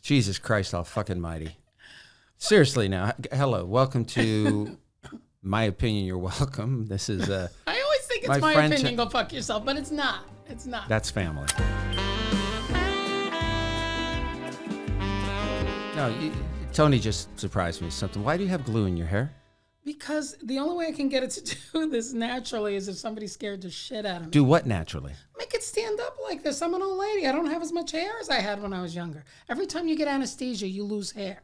Jesus Christ, all fucking mighty. Seriously now. Hello. Welcome to My Opinion. You're welcome. This is I always think it's my opinion. Go fuck yourself, but it's not. It's not. That's family. No, Tony just surprised me with something. Why do you have glue in your hair? Because the only way I can get it to do this naturally is if somebody's scared the shit out of me. Do what naturally? Make it stand up like this. I'm an old lady. I don't have as much hair as I had when I was younger. Every time you get anesthesia, you lose hair.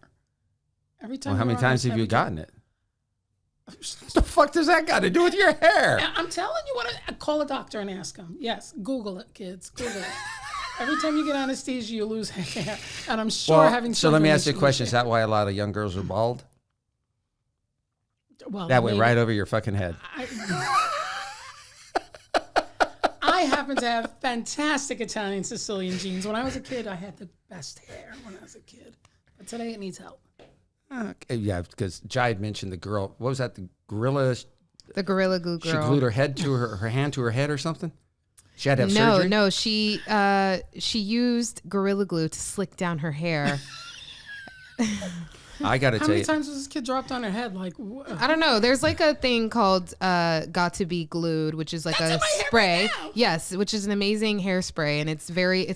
Every time. Well, how many times have you gotten it? What the fuck does that got to do with your hair? I'm telling you what. Call a doctor and ask him. Yes, Google it, kids. Google it. Every time you get anesthesia, you lose hair. And I'm sure having so let me ask you a question. Is that why a lot of young girls are bald? Well, that went right over your fucking head. I happen to have fantastic Italian Sicilian genes. When I was a kid, I had the best hair when I was a kid. But today it needs help. Yeah, because Jai had mentioned the girl. What was that? The gorilla? The Gorilla Glue girl. She glued her head to her hand to her head or something? She had to have surgery? No. She used Gorilla Glue to slick down her hair. I got to tell you. How many times was this kid dropped on her head? Like, I don't know. There's like a thing called Got to Be Glued, which is like a spray. Right, yes, which is an amazing hairspray, and it's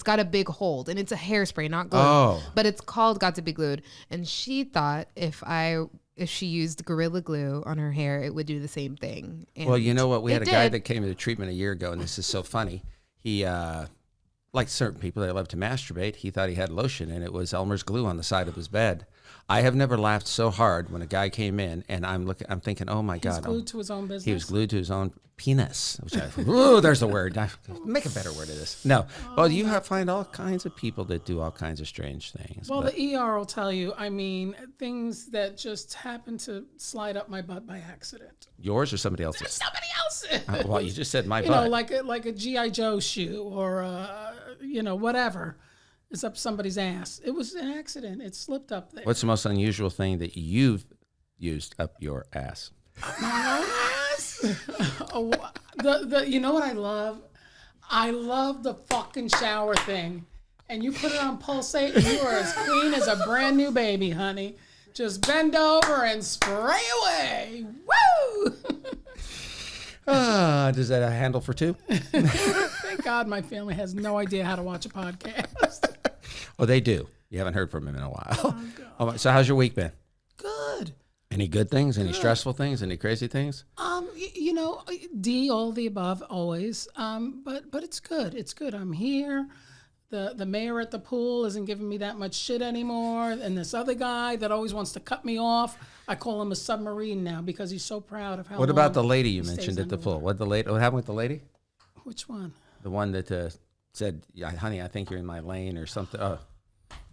got a big hold, and it's a hairspray, not glue. Oh. But it's called Got to Be Glued, and she thought if she used Gorilla Glue on her hair, it would do the same thing. And well, you know what? We had a guy that came into treatment a year ago, and this is so funny. He, like certain people that love to masturbate, he thought he had lotion, and it was Elmer's glue on the side of his bed. I have never laughed so hard when a guy came in, and I'm thinking, oh my God. He's glued to his own business? He was glued to his own penis. Ooh, there's a word. Make a better word of this. No. Well, you find all kinds of people that do all kinds of strange things. Well, the ER will tell you, things that just happen to slide up my butt by accident. Yours or somebody else's? Somebody else's. Well, you just said my butt. You know, like a G.I. Joe shoe or, whatever. It's up somebody's ass. It was an accident. It slipped up there. What's the most unusual thing that you've used up your ass? My own ass? You know what I love? I love the fucking shower thing. And you put it on pulsate and you are as clean as a brand new baby, honey. Just bend over and spray away. Woo! Does that handle for two? Thank God my family has no idea how to watch a podcast. Oh, they do. You haven't heard from him in a while. Oh, so how's your week been? Good. Any good things? Any stressful things? Any crazy things? All the above, always. But it's good. It's good. I'm here. The mayor at the pool isn't giving me that much shit anymore. And this other guy that always wants to cut me off, I call him a submarine now because he's so proud of how. What about the lady you mentioned at the pool? What happened with the lady? Which one? The one that said, honey, I think you're in my lane or something. Oh.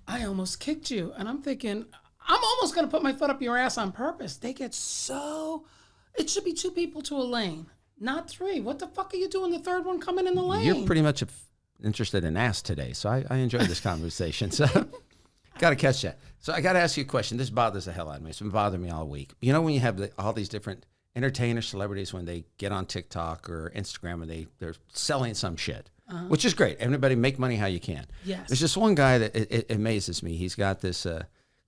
I almost kicked you. And I'm thinking, I'm almost going to put my foot up your ass on purpose. They get so... It should be 2 people to a lane, not 3. What the fuck are you doing the third one coming in the lane? You're pretty much interested in ass today, so I enjoyed this conversation. So got to catch that. So I got to ask you a question. This bothers the hell out of me. It's been bothering me all week. You know when you have all these different entertainers, celebrities, when they get on TikTok or Instagram and they're selling some shit, which is great. Everybody make money how you can. Yes. There's just one guy that it amazes me. He's got this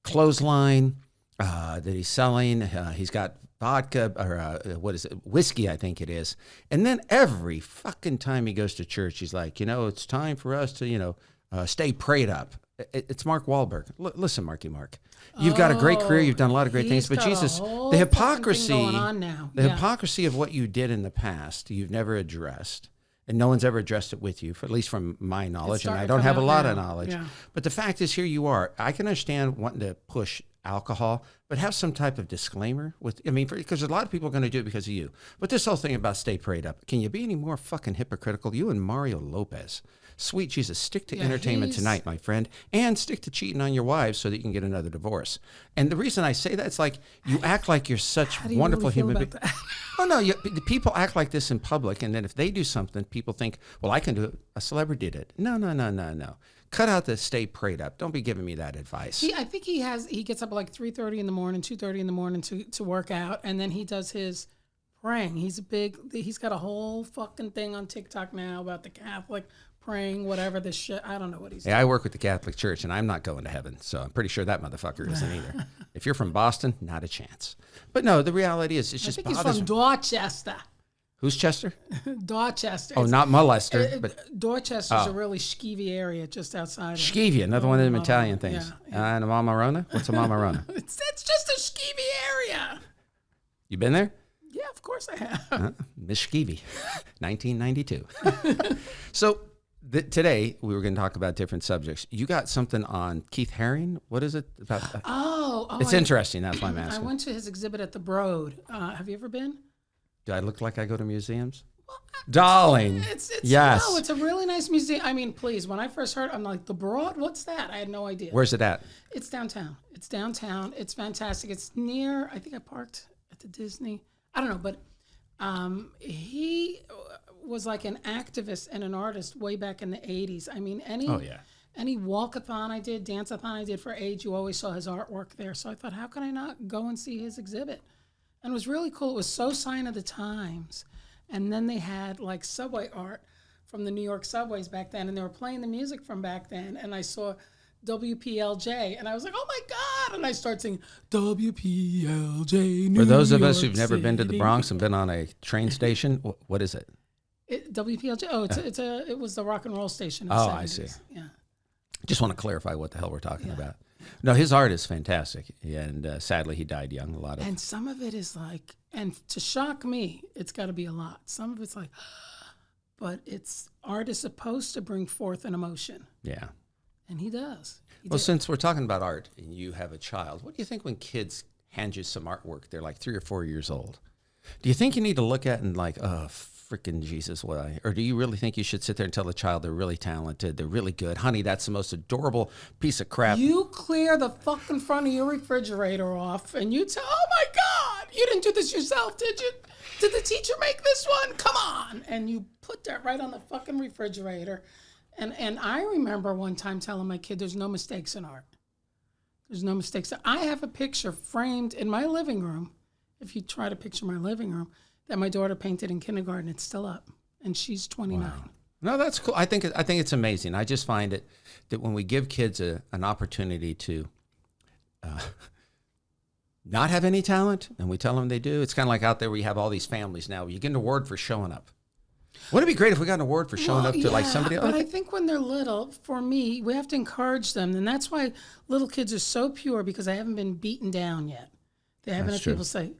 clothesline that he's selling. He's got vodka or whiskey, I think it is. And then every fucking time he goes to church, he's like, it's time for us to, stay prayed up. It's Mark Wahlberg. Listen, Marky Mark, you've got a great career. You've done a lot of great things, but Jesus, the hypocrisy, hypocrisy of what you did in the past, you've never addressed. And no one's ever addressed it with you, at least from my knowledge, and I don't have a lot of knowledge. Yeah. But the fact is, here you are. I can understand wanting to push alcohol, but have some type of disclaimer because a lot of people are going to do it because of you. But this whole thing about stay prayed up, can you be any more fucking hypocritical? You and Mario Lopez. Sweet Jesus, stick to entertainment tonight, my friend, and stick to cheating on your wives so that you can get another divorce. And the reason I say that, it's like you act like you're such wonderful human being. Oh, no, people act like this in public, and then if they do something, people think, well, I can do it. A celebrity did it. No. Cut out the stay prayed up. Don't be giving me that advice. I think he gets up at like 3:30 in the morning, 2:30 in the morning to work out, and then he does his praying. He's got a whole fucking thing on TikTok now about the Catholic praying, whatever the shit. I don't know what he's doing. I work with the Catholic Church, and I'm not going to heaven, so I'm pretty sure that motherfucker isn't either. If you're from Boston, not a chance. But no, the reality is, it's just I think he's from Dorchester. Who's Chester? Dorchester. Oh, not molester. But Dorchester's a really skeevy area just outside. Skeevy, another one of them Italian things. And a Mamarona? What's a Mamarona? It's just a skeevy area. You been there? Yeah, of course I have. Miss Skeevy, 1992. So today we were going to talk about different subjects. You got something on Keith Haring. What is it about? It's interesting. That's why I'm asking. I went to his exhibit at the Broad. Have you ever been? Do I look like I go to museums? Well, darling. Yes. No, it's a really nice museum. I mean, please, when I first heard, I'm like, the Broad? What's that? I had no idea. Where's it at? It's downtown. It's fantastic. It's near, I think I parked at the Disney. I don't know, but he was like an activist and an artist way back in the 80s. I mean, any walkathon I did, dance-a-thon I did for AIDS, you always saw his artwork there. So I thought, how can I not go and see his exhibit? And it was really cool. It was so sign of the times. And then they had like subway art from the New York subways back then, and they were playing the music from back then. And I saw WPLJ, and I was like, oh my God. And I started singing WPLJ, New For those of York us who've never been to the City. Bronx and been on a train station, what is it? WPLJ. Oh, it was the rock and roll station. In Oh, the 70s. I see. Yeah. Just want to clarify what the hell we're talking about. No, his art is fantastic, and sadly he died young. And some of it is like, and to shock me, it's got to be a lot. Some of it's like, but art is supposed to bring forth an emotion. Yeah. And he does. Since we're talking about art and you have a child, what do you think when kids hand you some artwork? They're like 3 or 4 years old. Do you think you need to look at it and like, oh, freaking Jesus, why? Or do you really think you should sit there and tell the child they're really talented, they're really good? Honey, that's the most adorable piece of crap. You clear the fucking front of your refrigerator off and you tell, oh my God, you didn't do this yourself, did you? Did the teacher make this one? Come on. And you put that right on the fucking refrigerator. And I remember one time telling my kid, there's no mistakes in art. There's no mistakes. I have a picture framed in my living room, if you try to picture my living room, that my daughter painted in kindergarten. It's still up, and she's 29. Wow. No, that's cool. I think it's amazing. I just find it that when we give kids an opportunity to not have any talent, and we tell them they do, it's kind of like out there where you have all these families now. You get an award for showing up. Wouldn't it be great if we got an award for showing up to like somebody else? But I think when they're little, for me, we have to encourage them, and that's why little kids are so pure, because they haven't been beaten down yet. They haven't had people say,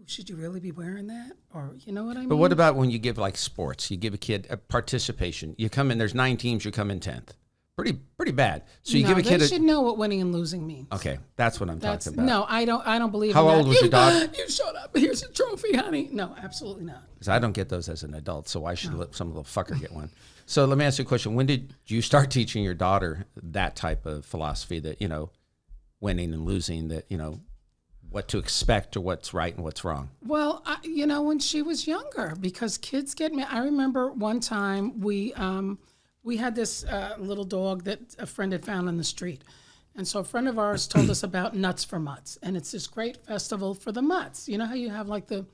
should you really be wearing that? Or, you know what I mean? But what about when you give like sports? You give a kid a participation. You come in, there's 9 teams, you come in 10th. Pretty bad. So you give a kid they should know what winning and losing means. Okay, that's what I'm talking about. No, I don't believe How in that. old was your daughter? You showed up. Here's a trophy, honey. No, absolutely not. Because I don't get those as an adult, so why should some little fucker get one? So let me ask you a question. When did you start teaching your daughter that type of philosophy that, winning and losing, that, what to expect or what's right and what's wrong? Well, when she was younger, because kids get me. I remember one time we had this little dog that a friend had found on the street. And so a friend of ours told us about Nuts for Mutts. And it's this great festival for the mutts. You know how you have like the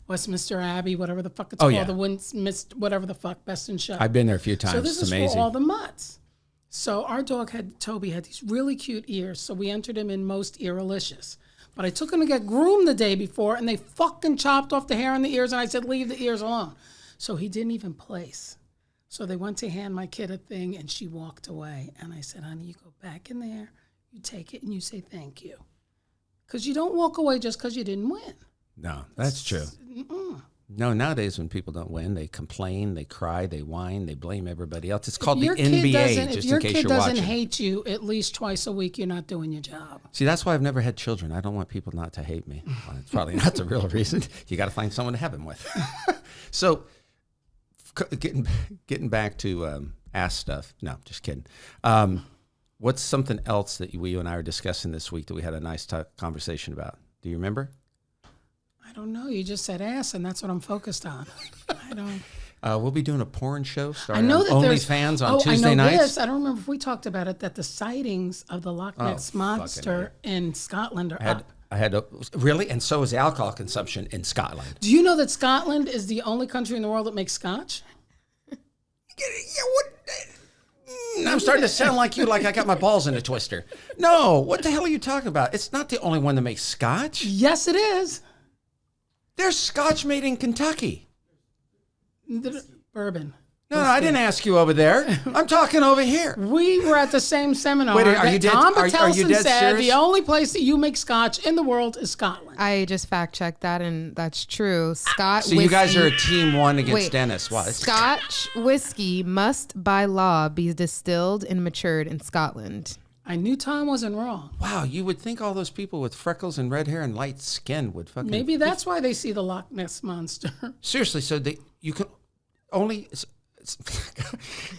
Westminster Abbey, whatever the fuck it's called, the Westminster, whatever the fuck, Best in Show. I've been there a few times. So this it's is amazing. for all the mutts. So our dog Toby had these really cute ears. So we entered him in most earalicious. But I took him to get groomed the day before, and they fucking chopped off the hair on the ears, and I said, leave the ears alone. So he didn't even place. So they went to hand my kid a thing, and she walked away. And I said, honey, you go back in there, you take it, and you say thank you. Because you don't walk away just because you didn't win. No, that's true. No, nowadays when people don't win, they complain, they cry, they whine, they blame everybody else. It's called the NBA, just in case you're watching. If your kid doesn't hate you at least twice a week, you're not doing your job. See, that's why I've never had children. I don't want people not to hate me. Well, it's probably not the real reason. You got to find someone to have them with. So, getting back to ass stuff. No, just kidding. What's something else that you and I were discussing this week that we had a nice conversation about? Do you remember? I don't know. You just said ass, and that's what I'm focused on. I don't. We'll be doing a porn show starting I know on that OnlyFans on Tuesday I know nights. This. I don't remember if we talked about it, that the sightings of the Loch Ness Monster in Scotland are up. Really? And so is the alcohol consumption in Scotland. Do you know that Scotland is the only country in the world that makes scotch? I'm starting to sound like you, like I got my balls in a twister. No, what the hell are you talking about? It's not the only one that makes scotch. Yes, it is. There's scotch made in Kentucky. Bourbon. No, I didn't ask you over there. I'm talking over here. We were at the same seminar. Wait, are you dead? Tom Are you Batelson dead said serious? the only place that you make scotch in the world is Scotland. I just fact checked that, and that's true. Scotch. So you guys are a team one against Dennis. What? Scotch whiskey must, by law, be distilled and matured in Scotland. I knew Tom wasn't wrong. Wow, you would think all those people with freckles and red hair and light skin would fucking... Maybe that's why they see the Loch Ness Monster. Seriously, so you can only...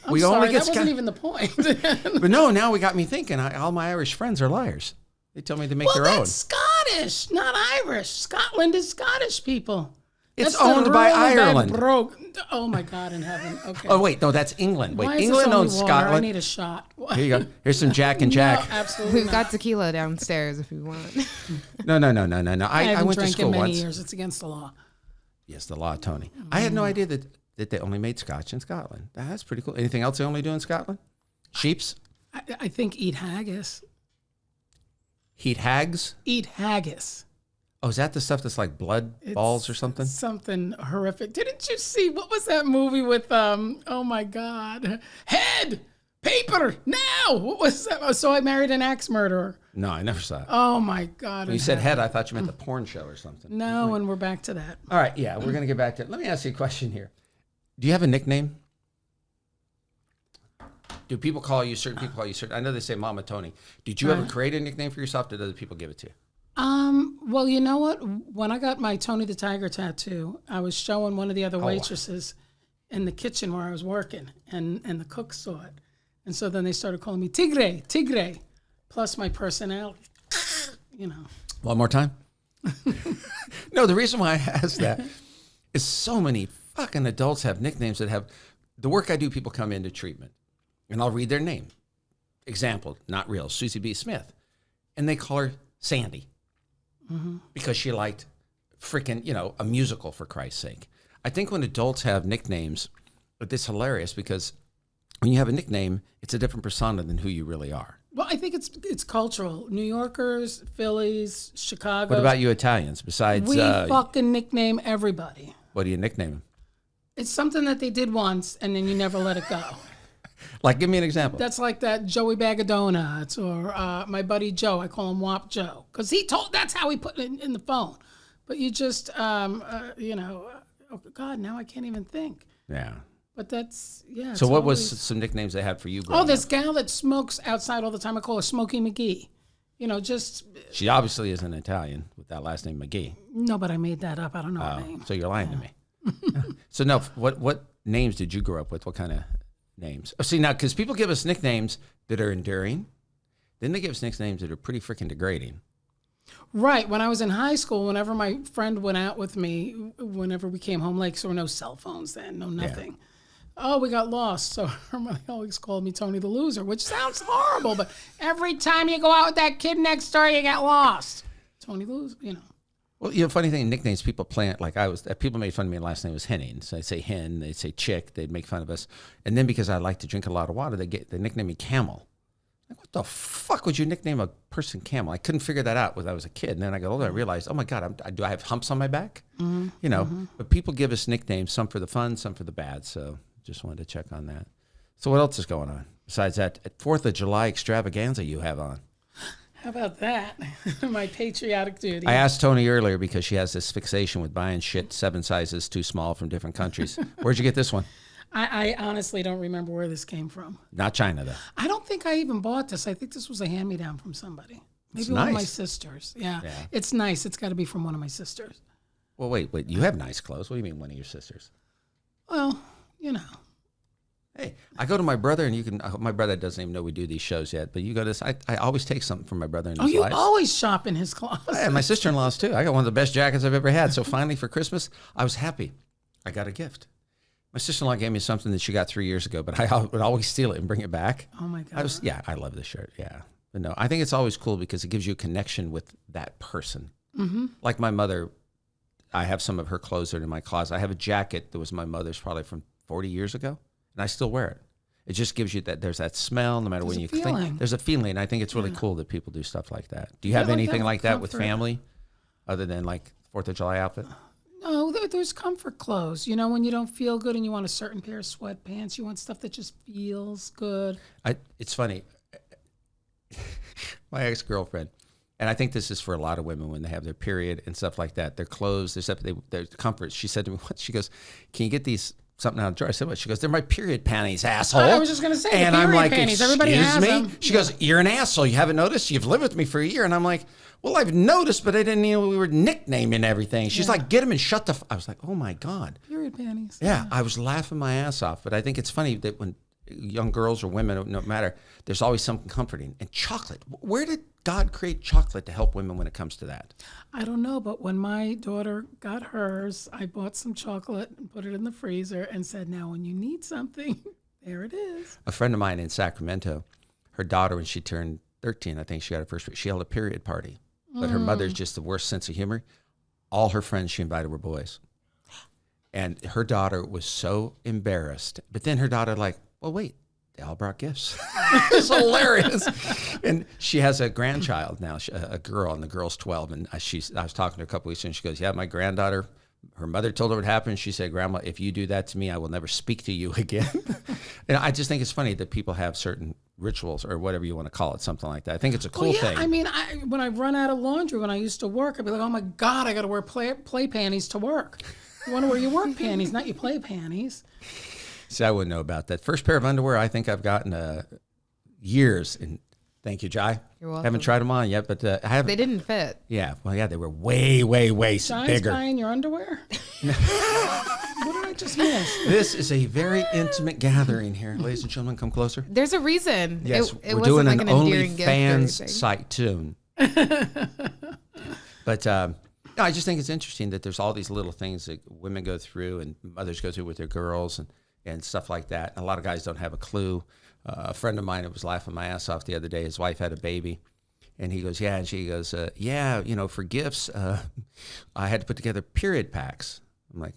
I'm sorry, that wasn't even the point. But no, now we got me thinking. All my Irish friends are liars. They tell me to make their own. That's Scottish, not Irish. Scotland is Scottish people. It's owned by Ireland. Oh my God in heaven. Okay. Oh wait, no, that's England. Wait, Why is England this only owns water? Scotland. I need a shot. Here you go. Here's some Jack and Jack. No, absolutely We've not. got tequila downstairs if you want. No. I haven't went to drank school in many once. years. It's against the law. Yes, the law, Tony. I had no idea that they only made scotch in Scotland. That's pretty cool. Anything else they only do in Scotland? Sheeps? I think eat haggis. Heat hags? Eat haggis. Oh, is that the stuff that's like blood balls or something? Something horrific. Didn't you see, what was that movie with, oh my God, Head, Paper, Now. What was that? So I Married an Axe Murderer. No, I never saw it. Oh my God. When you said head, I thought you meant the porn show or something. No, and we're back to that. All right, yeah, we're going to get back to it. Let me ask you a question here. Do you have a nickname? Do people call you, certain people call you certain? I know they say Mama Toni. Did you ever create a nickname for yourself? Did other people give it to you? Well, you know what? When I got my Tony the Tiger tattoo, I was showing one of the other waitresses in the kitchen where I was working, and the cook saw it. And so then they started calling me Tigre, plus my personality, you know. One more time? No, the reason why I asked that is so many fucking adults have nicknames that have, the work I do, people come into treatment, and I'll read their name. Example, not real, Susie B. Smith. And they call her Sandy. Because she liked freaking, a musical, for Christ's sake. I think when adults have nicknames, it's hilarious because when you have a nickname, it's a different persona than who you really are. Well, I think it's cultural. New Yorkers, Phillies, Chicago. What about you Italians? Besides, we fucking nickname everybody. What do you nickname them? It's something that they did once, and then you never let it go. Like, give me an example. That's like that Joey Bag of Donuts, or my buddy Joe. I call him Wop Joe because that's how he put it in the phone. But you just, oh God, now I can't even think. Yeah. But that's, yeah. So what was some nicknames they had for you growing up? This gal that smokes outside all the time, I call her Smokey McGee. She obviously isn't Italian with that last name McGee. No, but I made that up. I don't know her name. So you're lying to me. So no, what names did you grow up with? What kind of names? Oh, see, now, because people give us nicknames that are endearing, then they give us nicknames that are pretty freaking degrading. Right. When I was in high school, whenever my friend went out with me, whenever we came home late, so there were no cell phones then, no nothing. Yeah. Oh, we got lost. So everybody always called me Tony the Loser, which sounds horrible, but every time you go out with that kid next door, you get lost. Tony the Loser, Well, funny thing, nicknames people plant, like people made fun of me, and last name was Henning. So they'd say Hen, they'd say Chick, they'd make fun of us. And then because I like to drink a lot of water, they nicknamed me Camel. Like, what the fuck would you nickname a person Camel? I couldn't figure that out when I was a kid. And then I got older, I realized, oh my God, do I have humps on my back? Mm-hmm. But people give us nicknames, some for the fun, some for the bad. So just wanted to check on that. So what else is going on besides that 4th of July extravaganza you have on? How about that? My patriotic duty. I asked Toni earlier because she has this fixation with buying shit 7 sizes too small from different countries. Where'd you get this one? I honestly don't remember where this came from. Not China, though. I don't think I even bought this. I think this was a hand-me-down from somebody. Maybe one of my sisters. Yeah. It's nice. It's got to be from one of my sisters. Well, wait. You have nice clothes. What do you mean one of your sisters? Well, Hey, I go to my brother, and my brother doesn't even know we do these shows yet, but you go to this. I always take something from my brother in his life. You always shop in his closet. Yeah, my sister-in-law's too. I got one of the best jackets I've ever had. So finally for Christmas, I was happy. I got a gift. My sister-in-law gave me something that she got 3 years ago, but I would always steal it and bring it back. Oh my God. I love this shirt. Yeah. But no, I think it's always cool because it gives you a connection with that person. Mm-hmm. Like my mother, I have some of her clothes that are in my closet. I have a jacket that was my mother's probably from 40 years ago. and I still wear it. It just gives you that, there's that smell no matter when you feeling. think. There's a feeling. I think it's really cool that people do stuff like that. Do you have anything like that with family other than like 4th of July outfit? No, there's comfort clothes. You know, when you don't feel good and you want a certain pair of sweatpants, you want stuff that just feels good. It's funny. My ex-girlfriend, and I think this is for a lot of women when they have their period and stuff like that, their clothes, their stuff, their comforts. She said to me once, she goes, can you get these something out of the drawer? I said, what? She goes, they're my period panties, asshole. I was just going to say, and the period I'm like, panties. Everybody has them. She goes, you're an asshole. You haven't noticed? You've lived with me for a year. And I'm like, well, I've noticed, but I didn't know we were nicknaming everything. She's like, get them and shut the I was like, oh my God. Period panties. Yeah, I was laughing my ass off. But I think it's funny that when young girls or women, no matter, there's always something comforting. And chocolate. Where did God create chocolate to help women when it comes to that? I don't know, but when my daughter got hers, I bought some chocolate and put it in the freezer and said, now when you need something, there it is. A friend of mine in Sacramento, her daughter, when she turned 13, I think she got her first, she held a period party. But her mother's just the worst sense of humor. All her friends she invited were boys. And her daughter was so embarrassed. But then her daughter like, well, wait, they all brought gifts. It's hilarious. And she has a grandchild now, a girl, and the girl's 12. And I was talking to her a couple weeks ago, and she goes, yeah, my granddaughter, her mother told her what happened. She said, Grandma, if you do that to me, I will never speak to you again. And I just think it's funny that people have certain rituals or whatever you want to call it, something like that. I think it's a cool thing. I mean, when I run out of laundry, when I used to work, I'd be like, oh my God, I got to wear play panties to work. You want to wear your work panties, not your play panties. See, I wouldn't know about that. First pair of underwear I think I've gotten years. And thank you, Jai. You're welcome. Haven't tried them on yet, but I haven't. They didn't fit. Yeah, well, yeah, they were way Jai's bigger. buying your underwear? What did I just miss? This is a very intimate gathering here. Ladies and gentlemen, come closer. There's a reason. Yes, it we're wasn't doing like an endearing gift or OnlyFans anything. site tune. But no, I just think it's interesting that there's all these little things that women go through and mothers go through with their girls and stuff like that. And a lot of guys don't have a clue. A friend of mine was laughing my ass off the other day. His wife had a baby. And he goes, yeah. And she goes, yeah, you know, for gifts, I had to put together period packs. I'm like,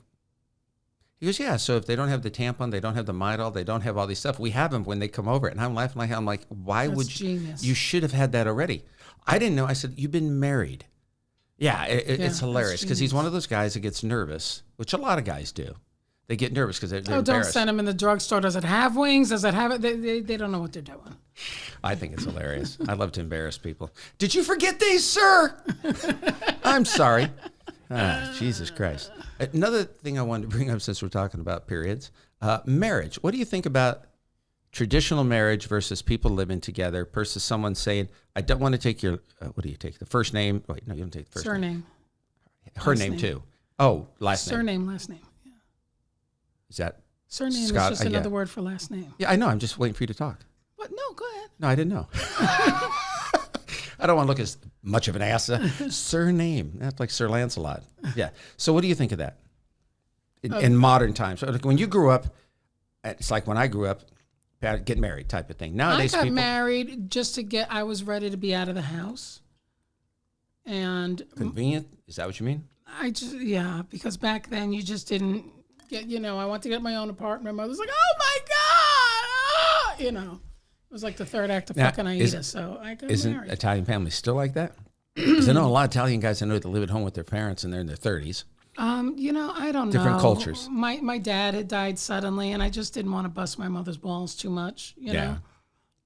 he goes, yeah, so if they don't have the tampon, they don't have the Midol, they don't have all these stuff, we have them when they come over. And I'm laughing my head. I'm like, why That's would you? genius. You should have had that already. I didn't know. I said, you've been married. Yeah, it's hilarious because he's one of those guys that gets nervous, which a lot of guys do. They get nervous because they're don't embarrassed. send them in the drugstore. Does it have wings? Does it have it? They don't know what they're doing. I think it's hilarious. I love to embarrass people. Did you forget these, sir? I'm sorry. Jesus Christ. Another thing I wanted to bring up since we're talking about periods, marriage. What do you think about traditional marriage versus people living together versus someone saying, I don't want to take your, what do you take? The first name? Wait, no, you don't take the first Surname. name. Her Last name name. too. Oh, last name. Surname, last name. Yeah. Is that? Surname Scott, is just yeah. another word for last name. Yeah, I know. I'm just waiting for you to talk. What? No, go ahead. No, I didn't know. I don't want to look as much of an ass. Surname. That's like Sir Lancelot. Yeah. So what do you think of that in modern times? When you grew up, it's like when I grew up, get married type of thing. Nowadays, I got people married just to get, I was ready to be out of the house. And convenient. Is that what you mean? yeah, because back then you just didn't get, I want to get my own apartment. My mother's like, oh my God. It was like the third act of fucking Aida. So I got Isn't married. Italian families still like that? Because I know a lot of Italian guys I know that live at home with their parents and they're in their 30s. I don't know. Different cultures. My dad had died suddenly, and I just didn't want to bust my mother's balls too much. You know.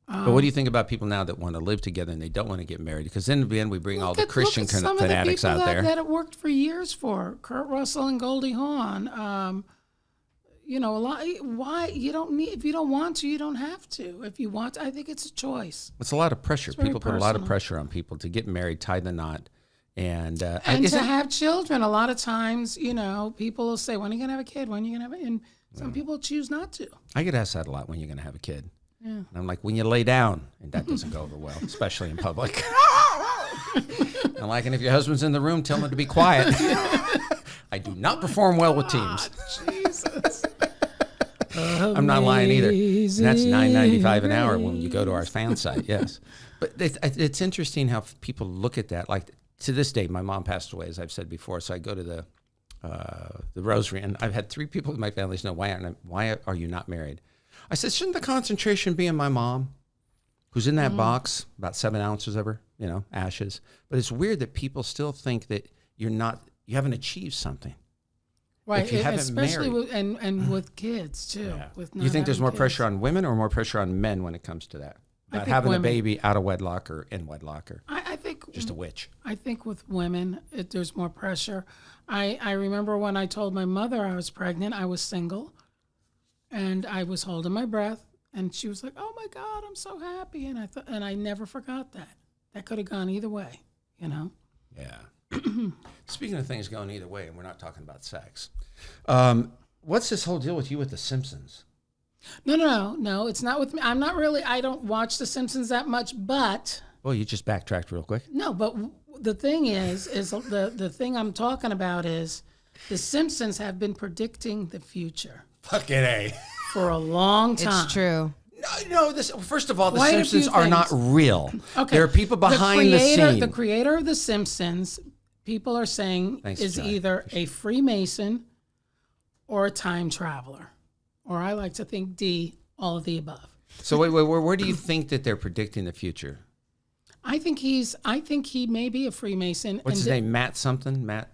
But what do you think about people now that want to live together and they don't want to get married? Because in the end, we bring all the Christian fanatics out there. That it worked for years for Kurt Russell and Goldie Hawn. A lot. Why you don't need? If you don't want to, you don't have to. If you want, I think it's a choice. It's a lot of pressure. Very People put a lot of personal. pressure on people to get married, tie the knot, and To have children. A lot of times, people will say, "When are you gonna have a kid? When are you gonna have it?" And some people choose not to. I get asked that a lot. When you're going to have a kid? Yeah. And I'm like, when you lay down, and that doesn't go over well, especially in public. I'm like, and if your husband's in the room, tell him to be quiet. I do not perform well with teams. Jesus. I'm not lying either. And that's $9.95 an hour when you go to our fan site. Yes, but it's interesting how people look at that. Like to this day, my mom passed away, as I've said before. So I go to the rosary, and I've had 3 people in my family say, "Why are you not married?" I said, shouldn't the concentration be in my mom, who's in that box, about 7 ounces of her, ashes? But it's weird that people still think that you haven't achieved something. Right, if you haven't especially married. and with kids too. Yeah. With You think there's more kids. pressure on women or more pressure on men when it comes to that? About think having women. a baby out of wedlock or in wedlock or I think just a witch. I think with women, there's more pressure. I remember when I told my mother I was pregnant, I was single, and I was holding my breath, and she was like, "Oh my God, I'm so happy," and I never forgot that. That could have gone either way, Yeah. Speaking of things going either way, and we're not talking about sex, what's this whole deal with you with The Simpsons? No, it's not with me. I don't watch The Simpsons that much, but. Well, you just backtracked real quick. No, but the thing is the thing I'm talking about is The Simpsons have been predicting the future. Fucking A. For a long time. It's true. No, first of all, The Quite a Simpsons few are things. not real. Okay. There are people behind the scene. The creator of The Simpsons, people are saying, Thanks, is Johnny. either a Freemason or a time traveler. Or I like to think D, all of the above. So wait, where do you think that they're predicting the future? I think he may be a Freemason. What's his name? Matt something? Matt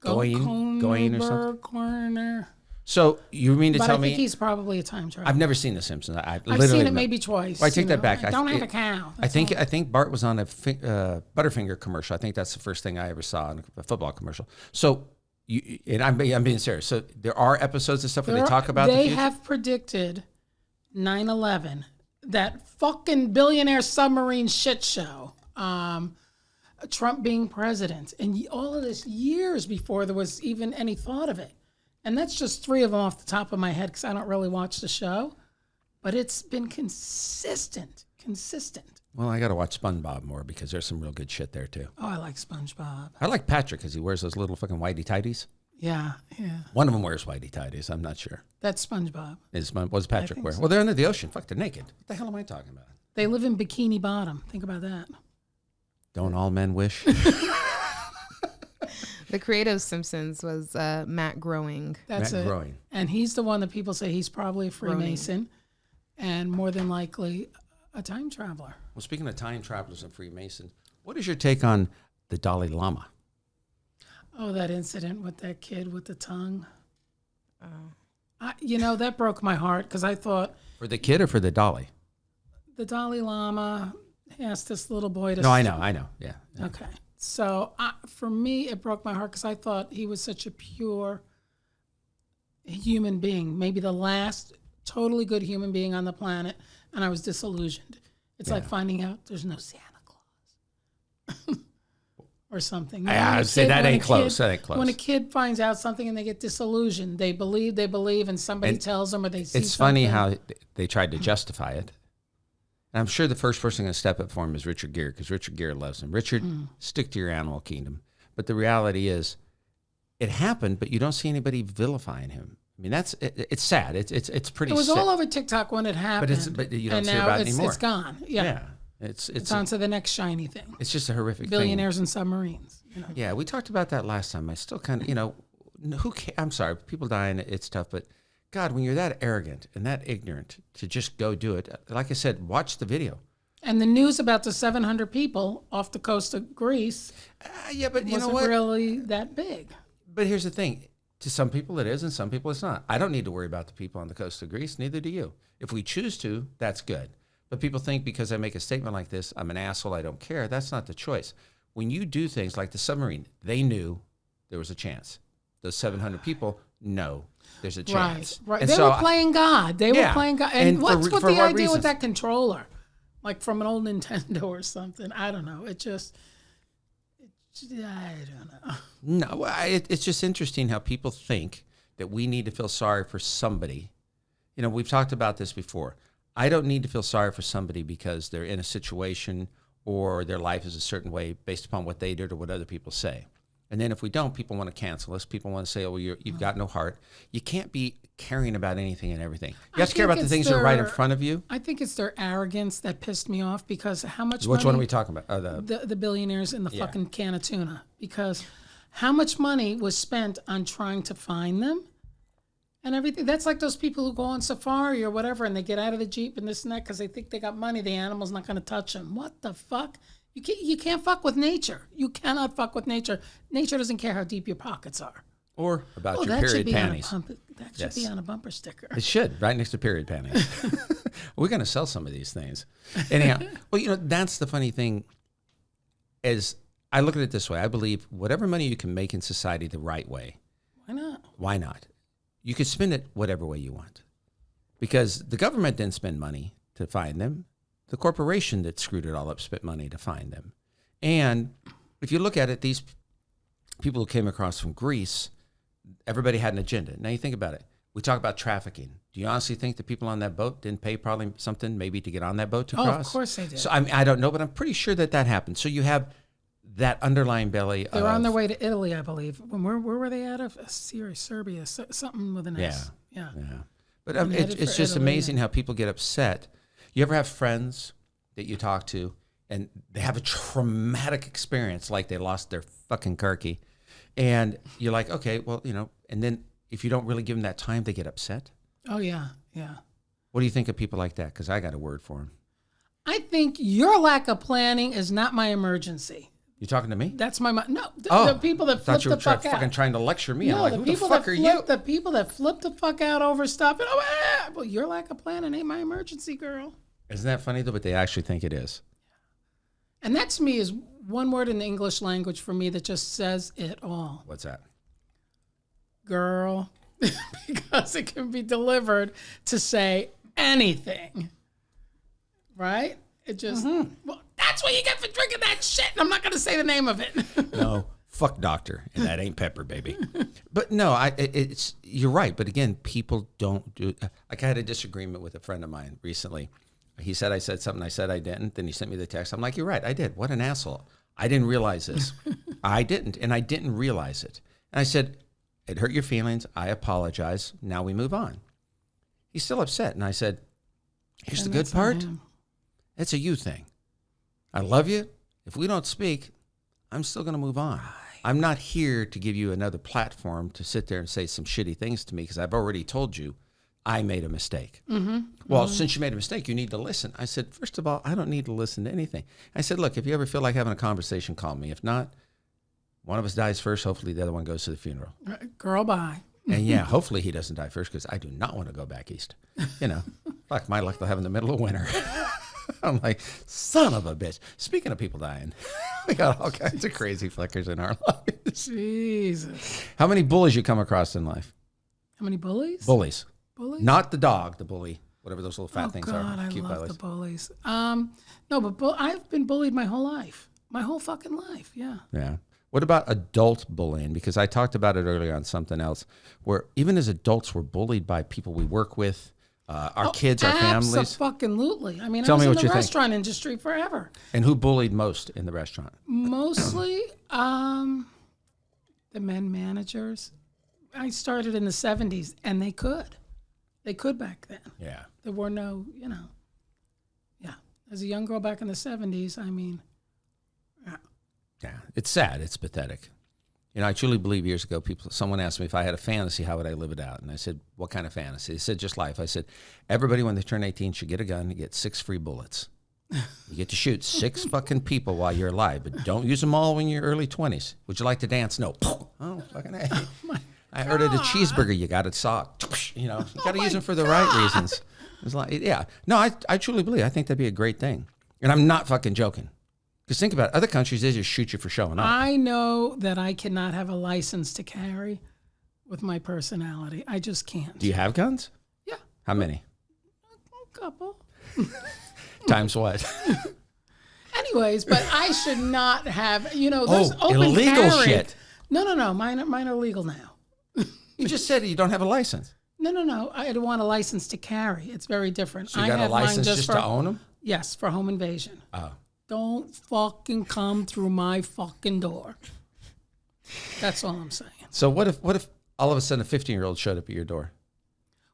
Goyen or something? Corner. So you mean to But tell I think me? he's probably a time traveler. I've never seen The Simpsons. I've literally seen it maybe twice. Well, I take that back. Don't have a cow. I think Bart was on a Butterfinger commercial. I think that's the first thing I ever saw in a football commercial. So, and I'm being serious. So there are episodes and stuff where they talk about the They future? have predicted 9/11, that fucking billionaire submarine shit show, Trump being president, and all of this years before there was even any thought of it. And that's just 3 of them off the top of my head because I don't really watch the show. But it's been consistent. Well, I got to watch SpongeBob more because there's some real good shit there too. Oh, I like SpongeBob. I like Patrick because he wears those little fucking whitey tighties. Yeah. One of them wears whitey tighties. I'm not sure. That's SpongeBob. What's Patrick think wear? so. Well, they're under the ocean. Fuck, they're naked. What the hell am I talking about? They live in Bikini Bottom. Think about that. Don't all men wish? The creator of Simpsons was Matt Groening. That's Matt it. Groening. And he's the one that people say he's probably a Freemason and more than likely a time traveler. Well, speaking of time travelers and Freemason, what is your take on the Dalai Lama? Oh, that incident with that kid with the tongue. That broke my heart because I thought For the kid or for the Dalai? the Dalai Lama asked this little boy to... No, I know. Yeah. Okay. So for me, it broke my heart because I thought he was such a pure human being, maybe the last totally good human being on the planet, and I was disillusioned. It's like finding out there's no Santa Claus or something. I would say that ain't close. That ain't close. When a kid finds out something and they get disillusioned, they believe, and somebody tells them or they see It's something. funny how they tried to justify it. And I'm sure the first person going to step up for him is Richard Gere because Richard Gere loves him. Richard, stick to your animal kingdom. But the reality is, it happened, but you don't see anybody vilifying him. I mean, it's sad. It's pretty. It was sick. all over TikTok when it happened. But you don't and see now about it it's, anymore. it's gone. Yeah. Yeah. It's on to the next shiny thing. It's just a horrific Billionaires and submarines. Yeah, we talked about that last time. I still kind of, who cares? I'm sorry, people dying, it's tough, but God, when you're that arrogant and that ignorant to just go do it, like I said, watch the video. And the news about the 700 people off the coast of Greece Yeah, but you know wasn't what? really that big. But here's the thing. To some people it is, and some people it's not. I don't need to worry about the people on the coast of Greece, neither do you. If we choose to, that's good. But people think because I make a statement like this, I'm an asshole, I don't care. That's not the choice. When you do things like the submarine, they knew there was a chance. Those 700 people know there's a chance. Right. And They so were playing God. They were playing God. And what's for with the what idea reasons? with that controller? Like from an old Nintendo or something. I don't know. I don't know. No, it's just interesting how people think that we need to feel sorry for somebody. We've talked about this before. I don't need to feel sorry for somebody because they're in a situation or their life is a certain way based upon what they did or what other people say. And then if we don't, people want to cancel us. People want to say, oh, well, you've got no heart. You can't be caring about anything and everything. You have to care about the things that are right in front of you. I think it's their arrogance that pissed me off because how much Which money... one are we talking about? The billionaires in the fucking can of tuna. Because how much money was spent on trying to find them And everything. That's like those people who go on safari or whatever, and they get out of the Jeep and this and that because they think they got money. The animal's not going to touch them. What the fuck? You can't fuck with nature. You cannot fuck with nature. Nature doesn't care how deep your pockets are. Or about your period panties. That should be on a bumper sticker. It should, right next to period panties. We're going to sell some of these things. Anyhow, well, that's the funny thing is I look at it this way. I believe whatever money you can make in society the right way. Why not? Why not? You could spend it whatever way you want. Because the government didn't spend money to find them. The corporation that screwed it all up spent money to find them. And if you look at it, these people who came across from Greece, everybody had an agenda. Now you think about it. We talk about trafficking. Do you honestly think the people on that boat didn't pay probably something maybe to get on that boat to cross? Of course they did. So I don't know, but I'm pretty sure that happened. So you have that underlying belly. They were on their way to Italy, I believe. Where were they out of? Syria, Serbia, something with an S. Yeah. But it's just amazing how people get upset. You ever have friends that you talk to and they have a traumatic experience, like they lost their fucking car key, and you're like, okay, well, and then if you don't really give them that time, they get upset. Oh, yeah. What do you think of people like that? Because I got a word for them. I think your lack of planning is not my emergency. You talking to me? That's my no. The people that flip the fuck out. Fucking trying to lecture me. No, I'm like, who the fuck are you? The people that flip the fuck out over stuff. And, well, your lack of planning ain't my emergency, girl. Isn't that funny though? But they actually think it is. And that to me is one word in the English language for me that just says it all. What's that? Girl. Because it can be delivered to say anything. Right? It just, well, that's what you get for drinking that shit. And I'm not going to say the name of it. No, fuck doctor. And that ain't pepper, baby. But no, you're right. But again, people don't do, like I had a disagreement with a friend of mine recently. He said I said something, I said I didn't. Then he sent me the text. I'm like, you're right, I did. What an asshole. I didn't realize this. I didn't, and I didn't realize it. And I said, it hurt your feelings. I apologize. Now we move on. He's still upset. And I said, here's the good part. It's a you thing. I love you. If we don't speak, I'm still going to move on. I'm not here to give you another platform to sit there and say some shitty things to me because I've already told you I made a mistake. Well, since you made a mistake, you need to listen. I said, first of all, I don't need to listen to anything. I said, look, if you ever feel like having a conversation, call me. If not, one of us dies first. Hopefully the other one goes to the funeral. Girl, bye. And yeah, hopefully he doesn't die first because I do not want to go back east. Fuck my luck, they'll have in the middle of winter. I'm like, son of a bitch. Speaking of people dying, we got all kinds of crazy fuckers in our lives. Jesus. How many bullies you come across in life? How many bullies? Bullies. Bullies? Not the dog, the bully. Whatever those little fat things are. I Cute love the bullies. No, but I've been bullied my whole life. My whole fucking life, yeah. Yeah. What about adult bullying? Because I talked about it earlier on something else, where even as adults, we're bullied by people we work with, our kids, our families. Absolutely. I mean, Tell I was me in what the you restaurant industry forever. And who bullied most in the restaurant? Mostly the men managers. I started in the 70s, and they could. They could back then. Yeah. There were no, yeah. As a young girl back in the 70s, I mean, yeah. Yeah, it's sad. It's pathetic. I truly believe years ago, someone asked me if I had a fantasy, how would I live it out? And I said, what kind of fantasy? They said, just life. I said, everybody when they turn 18 should get a gun and get 6 free bullets. You get to shoot 6 fucking people while you're alive, but don't use them all when you're early 20s. Would you like to dance? No. Oh, fucking A. I ordered a cheeseburger. You got it socked. You got to use them for the right reasons. It's like, yeah. No, I truly believe. I think that'd be a great thing. And I'm not fucking joking. Because think about it. Other countries, they just shoot you for showing up. I know that I cannot have a license to carry with my personality. I just can't. Do you have guns? Yeah. How many? A couple. Times what? Anyways, but I should not have, there's open illegal carry. Shit. No. Mine are legal now. You just said you don't have a license. No. I don't want a license to carry. It's very different. So you got a license just to own them? Yes, for home invasion. Oh. Don't fucking come through my fucking door. That's all I'm saying. So what if all of a sudden a 15-year-old showed up at your door?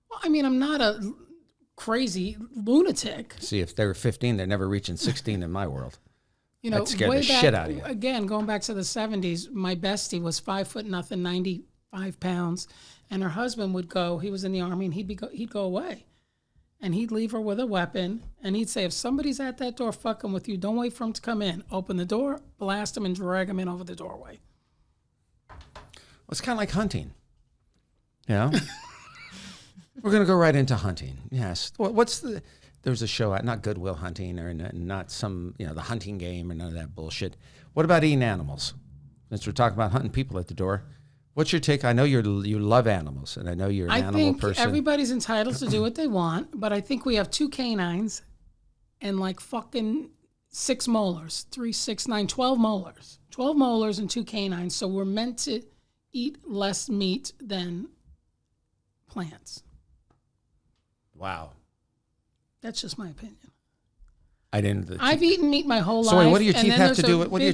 Well, I mean, I'm not a crazy lunatic. See, if they were 15, they're never reaching 16 in my world. That way scared the back, shit out of you. Again, going back to the 70s, my bestie was 5'0", 95 5 pounds. And her husband would go, he was in the Army, and he'd go away. And he'd leave her with a weapon. And he'd say, if somebody's at that door fucking with you, don't wait for him to come in. Open the door, blast him, and drag him in over the doorway. Well, it's kind of like hunting. Yeah. We're going to go right into hunting. Yes. There's a show out, not Good Will Hunting or not some, the hunting game or none of that bullshit. What about eating animals? Since we're talking about hunting people at the door, what's your take? I know you love animals, and I know you're an animal person. I think everybody's entitled to do what they want, but I think we have 2 canines and like fucking 6 molars, 3, 6, 9, 12 molars. 12 molars and 2 canines, so we're meant to eat less meat than plants. Wow. That's just my opinion. I've eaten meat my whole life. So what do your teeth have to do with what do your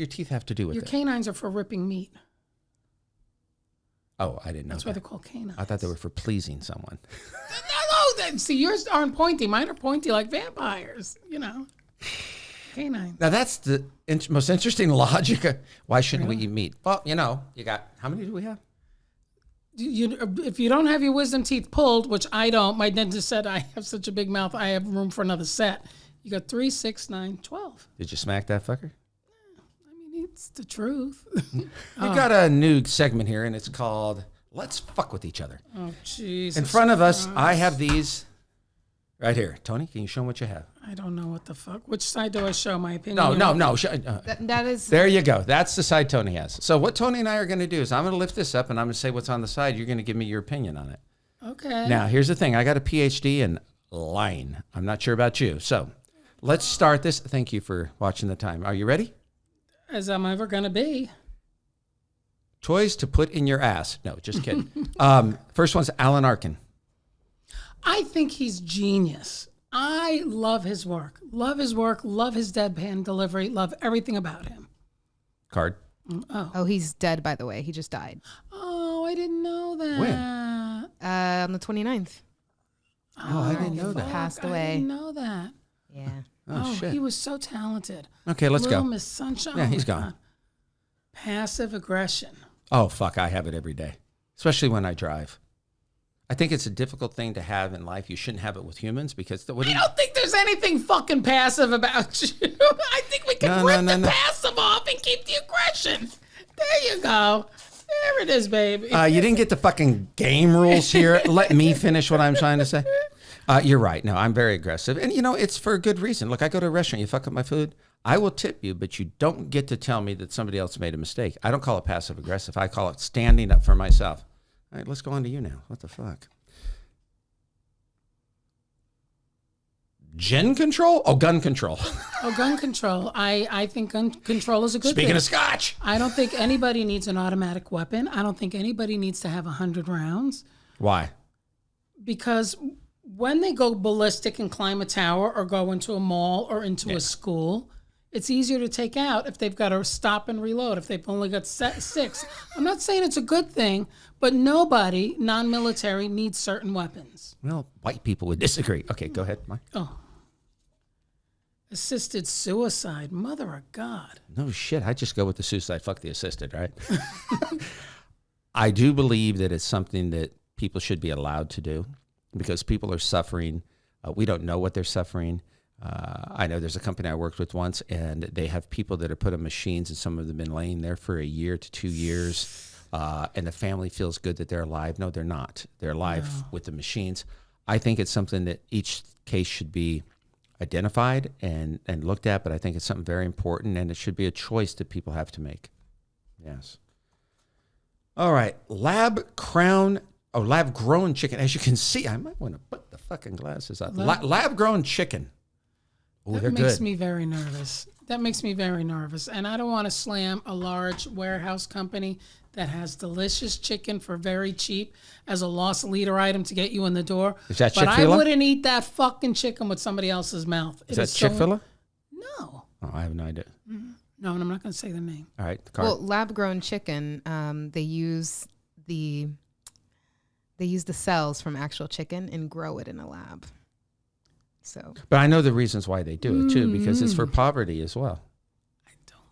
teeth have to do with it? Your canines are for ripping meat. Oh, I didn't know. That's why they're called canines. I thought they were for pleasing someone. No, see, yours aren't pointy. Mine are pointy like vampires, Canines. Now, that's the most interesting logic. Why shouldn't we eat meat? Well, you got, how many do we have? If you don't have your wisdom teeth pulled, which I don't, my dentist said I have such a big mouth, I have room for another set. You got 3, 6, 9, 12. Did you smack that fucker? I mean, it's the truth. We got a new segment here, and it's called Let's Fuck With Each Other. Oh, Jesus. In front of us, I have these right here. Tony, can you show them what you have? I don't know what the fuck. Which side do I show my opinion? No. That is. There you go. That's the side Tony has. So what Tony and I are going to do is I'm going to lift this up, and I'm going to say what's on the side. You're going to give me your opinion on it. Okay. Now, here's the thing. I got a PhD in lying. I'm not sure about you. So let's start this. Thank you for watching the time. Are you ready? As I'm ever going to be. Toys to put in your ass. No, just kidding. First one's Alan Arkin. I think he's genius. I love his work. Love his work. Love his deadpan delivery. Love everything about him. Card. Oh, he's dead, by the way. He just died. Oh, I didn't know that. When? On the 29th. Oh, I didn't know that. Passed away. I didn't know that. Yeah. Oh, shit. He was so talented. Okay, let's go. Little Miss Sunshine. Yeah, he's gone. God. Passive aggression. Oh, fuck. I have it every day, especially when I drive. I think it's a difficult thing to have in life. You shouldn't have it with humans because... I don't think there's anything fucking passive about you. I think we can rip the passive off and keep the aggression. There you go. There it is, baby. You didn't get the fucking game rules here. Let me finish what I'm trying to say. You're right. No, I'm very aggressive. And, it's for a good reason. Look, I go to a restaurant. You fuck up my food. I will tip you, but you don't get to tell me that somebody else made a mistake. I don't call it passive aggressive. I call it standing up for myself. All right, let's go on to you now. What the fuck? Gun control. Oh, gun control. Gun control. I think gun control is a good thing. Speaking of scotch. I don't think anybody needs an automatic weapon. I don't think anybody needs to have 100 rounds. Why? Because when they go ballistic and climb a tower or go into a mall or into a school, it's easier to take out if they've got to stop and reload, if they've only got 6. I'm not saying it's a good thing, but nobody, non-military, needs certain weapons. Well, white people would disagree. Okay, go ahead, Mike. Oh. Assisted suicide. Mother of God. No shit. I just go with the suicide. Fuck the assisted, right? I do believe that it's something that people should be allowed to do because people are suffering. We don't know what they're suffering. I know there's a company I worked with once, and they have people that are put on machines, and some of them have been laying there for 1 year to 2 years, and the family feels good that they're alive. No, they're not. They're alive with the machines. I think it's something that each case should be identified and looked at, but I think it's something very important, and it should be a choice that people have to make. Yes. All right. Lab-grown chicken. As you can see, I might want to put the fucking glasses up. Lab-grown chicken. Oh, they're good. That makes me very nervous. And I don't want to slam a large warehouse company that has delicious chicken for very cheap as a loss leader item to get you in the door. Is that Chick-fil-A? Chick-fil-A? I wouldn't eat that fucking chicken with somebody else's mouth. Is that Chick-fil-A? No. Oh, I have no idea. No, and I'm not going to say the name. All right. Well, lab-grown chicken, they use the cells from actual chicken and grow it in a lab. So, but I know the reasons why they do it too, because it's for poverty as well.